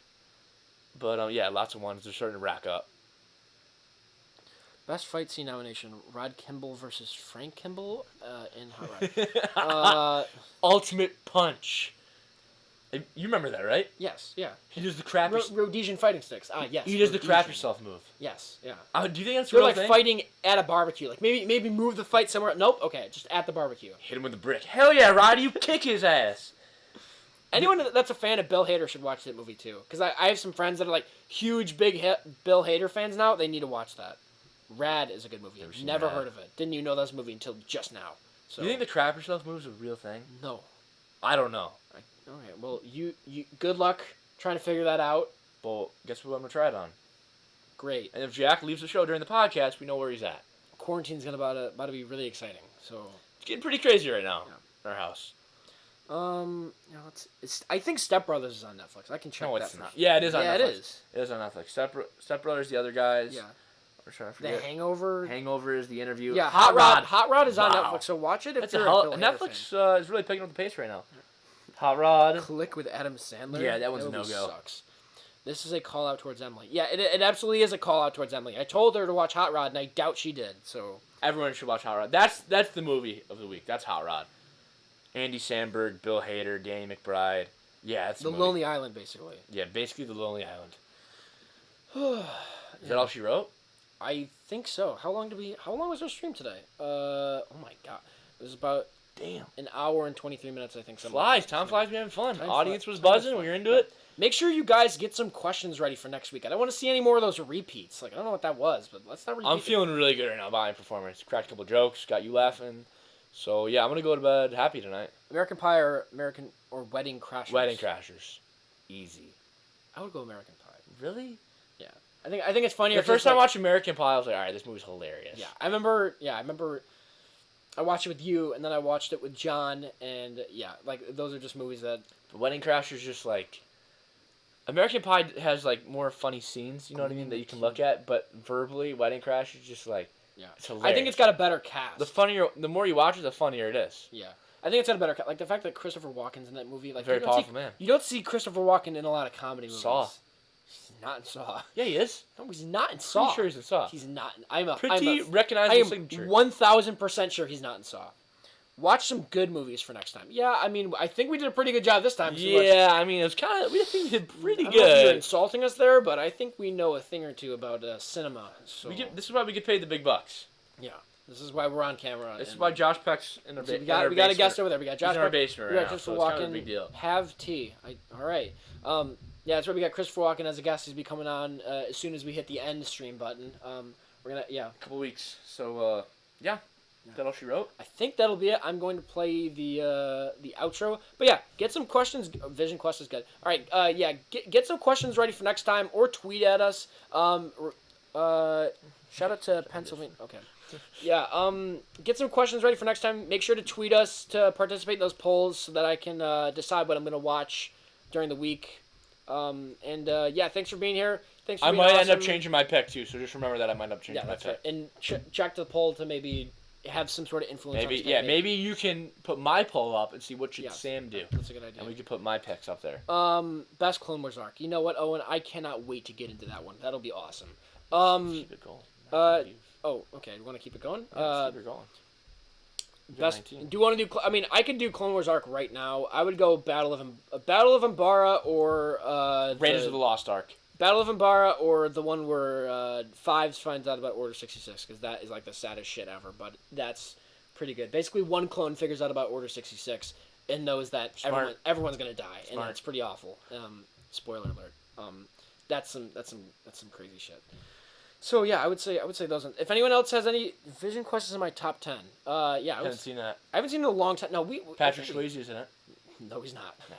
But yeah, lots of 1s. They're starting to rack up. Best fight scene nomination: Rod Kimball versus Frank Kimball in Hot Rod. Ultimate Punch. You remember that, right? Yes, yeah. He does the crap. Rhodesian fighting sticks. Yes. He does the crap Rhodesian. yourself move. Yes, yeah. Do you think that's They're real like thing? fighting at a barbecue. Like maybe move the fight somewhere. Nope. Okay, just at the barbecue. Hit him with a brick. Hell yeah, Roddy! You kick his ass. Anyone that's a fan of Bill Hader should watch that movie too. Because I have some friends that are like huge big Bill Hader fans now. They need to watch that. Rad is a good movie. Never heard of it. Didn't even know that was a movie until just now. So Do you think the crap yourself move is a real thing? No. I don't know. Okay. Well, you good luck trying to figure that out. Well, guess what I'm gonna try it on. Great. And if Jack leaves the show during the podcast, we know where he's at. Quarantine's about to be really exciting. So It's getting pretty crazy right now in our house. it's I think Step Brothers is on Netflix. I can check No, that. it's not. Yeah, it is on Netflix. Yeah, it is. It is on Netflix. Step Brothers, the other guys. Yeah. We're trying to The forget. Hangover. Hangover is the interview. Yeah, Hot Rod is on Wow. Netflix. So watch it if That's you're a hell. Bill Hader Netflix fan. is really picking up the pace right now. Hot Rod. Click with Adam Sandler. Yeah, that one's a movie no-go. Sucks. This is a call out towards Emily. Yeah, it absolutely is a call out towards Emily. I told her to watch Hot Rod, and I doubt she did. So Everyone should watch Hot Rod. That's the movie of the week. That's Hot Rod. Andy Samberg, Bill Hader, Danny McBride. Yeah, that's the Lonely Island, basically. Yeah, basically the Lonely Island. Is that all she wrote? I think so. How long was our stream today? Oh my god, it was about an hour and 23 minutes. I think. Time flies. We having fun. Time Audience flies. was buzzing. We were into it. Make sure you guys get some questions ready for next week. I don't want to see any more of those repeats. Like I don't know what that was, but let's not repeat. I'm feeling really good right now about my performance. Cracked a couple jokes, got you laughing. So yeah, I'm gonna go to bed happy tonight. American Pie or Wedding Crashers? Wedding Crashers, easy. I would go American Pie. Really? Yeah, I think it's funnier. The first time I watched American Pie, I was like, all right, this movie's hilarious. Yeah, I remember. I watched it with you, and then I watched it with John, and yeah, like those are just movies that. But Wedding Crashers just like. American Pie has like more funny scenes, you know what I mean, that you can look at, but verbally, Wedding Crashers just like. Yeah, it's hilarious. I think it's got a better cast. The more you watch it, the funnier it is. Yeah, I think it's got a better cast. Like the fact that Christopher Walken's in that movie, like Very powerful man. You don't see Christopher Walken in a lot of comedy movies. Saw. He's not in Saw. Yeah, he is. No, he's not in Saw. Pretty sure he's in Saw. He's not. recognizable I signature. am 1,000% sure he's not in Saw. Watch some good movies for next time. Yeah, I mean, I think we did a pretty good job this time. Yeah, I mean, it was kind of. We think we did pretty I don't know if you're good. insulting us there, but I think we know a thing or two about cinema. So This is why we get paid the big bucks. yeah, this is why we're on camera. This is why Josh Peck's in the So basement. we got a guest over there. We got Josh He's in our Peck. basement We right got now, Christopher so it's kind Walken. of a big deal. Have tea. All right. Yeah, that's right. We got Christopher Walken as a guest. He's be coming on as soon as we hit the end stream button. We're gonna A couple weeks. So yeah. Is that all she wrote? I think that'll be it. I'm going to play the outro. But yeah, get some questions. Vision Quest is good. All right. Yeah, get some questions ready for next time, or tweet at us. Shout out to Pennsylvania. Okay. Yeah. Get some questions ready for next time. Make sure to tweet us to participate in those polls so that I can decide what I'm going to watch during the week. Yeah, thanks for being here. Thanks for I being might end up awesome. changing my pick too, so just remember that I might end up changing Yeah, my that's pick. right. And check the poll to maybe have some sort of influence on Maybe his pick. maybe you can put my poll up and see what should Yes. Sam do. That's a good idea. And we could put my picks up there. Best Clone Wars arc. You know what, Owen? I cannot wait to get into that one. That'll be awesome. Keep it going. Oh, okay. You want to keep it going? Keep it going. Best. Do you want to do? I mean, I could do Clone Wars arc right now. I would go Battle of Umbara or Raiders of the Lost Ark. Battle of Umbara or the one where Fives finds out about Order 66, because that is like the saddest shit ever. But that's pretty good. Basically, one clone figures out about Order 66 and knows that everyone's gonna die, and it's pretty awful. Spoiler alert. That's some crazy shit. So yeah, I would say those. If anyone else has any Vision Quest is in my top 10. I haven't seen that. I haven't seen it in a long time. No, Patrick Swayze is in it. No, he's not. Nah.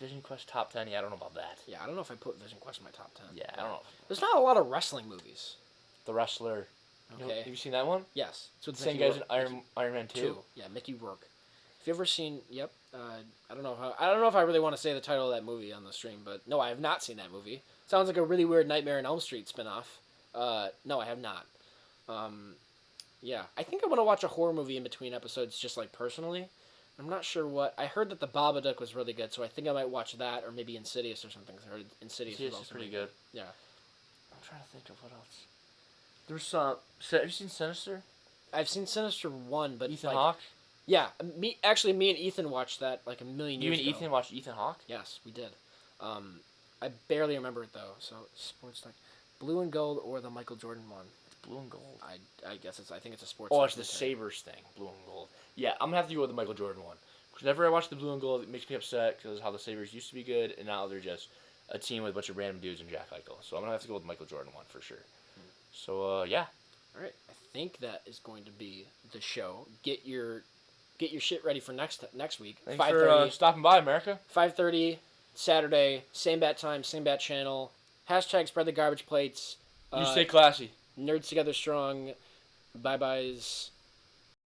Vision Quest top 10. Yeah, I don't know about that. Yeah, I don't know if I put Vision Quest in my top 10. Yeah, I don't know. There's not a lot of wrestling movies. The Wrestler. Okay. Have you seen that one? Yes. It's the same guys in Iron Man 2. Yeah, Mickey Rourke. Have you ever seen? Yep. I don't know if I really want to say the title of that movie on the stream, but no, I have not seen that movie. Sounds like a really weird Nightmare on Elm Street spinoff. No, I have not. Yeah, I think I want to watch a horror movie in between episodes, just like personally. I'm not sure what. I heard that the Babadook was really good, so I think I might watch that, or maybe Insidious or something. I heard Insidious was also pretty good. Yeah. I'm trying to think of what else. There's some. Have you seen Sinister? I've seen Sinister 1, but Ethan Hawke? Yeah, me and Ethan watched that like a million years ago. You and Ethan watched Ethan Hawke? Yes, we did. I barely remember it though. So sports like Blue and Gold or the Michael Jordan one. It's Blue and Gold. I guess I think it's a sports. Oh, it's the Sabres thing. Blue and Gold. Yeah, I'm gonna have to go with the Michael Jordan one. Because whenever I watch the Blue and Gold, it makes me upset because how the Sabres used to be good and now they're just a team with a bunch of random dudes and Jack Eichel. So I'm gonna have to go with the Michael Jordan one for sure. So yeah. All right, I think that is going to be the show. Get your shit ready for next week. Thanks for stopping by, America. 5:30 Saturday, same bat time, same bat channel. # spread the garbage plates. You stay classy. Nerds together strong. Bye byes.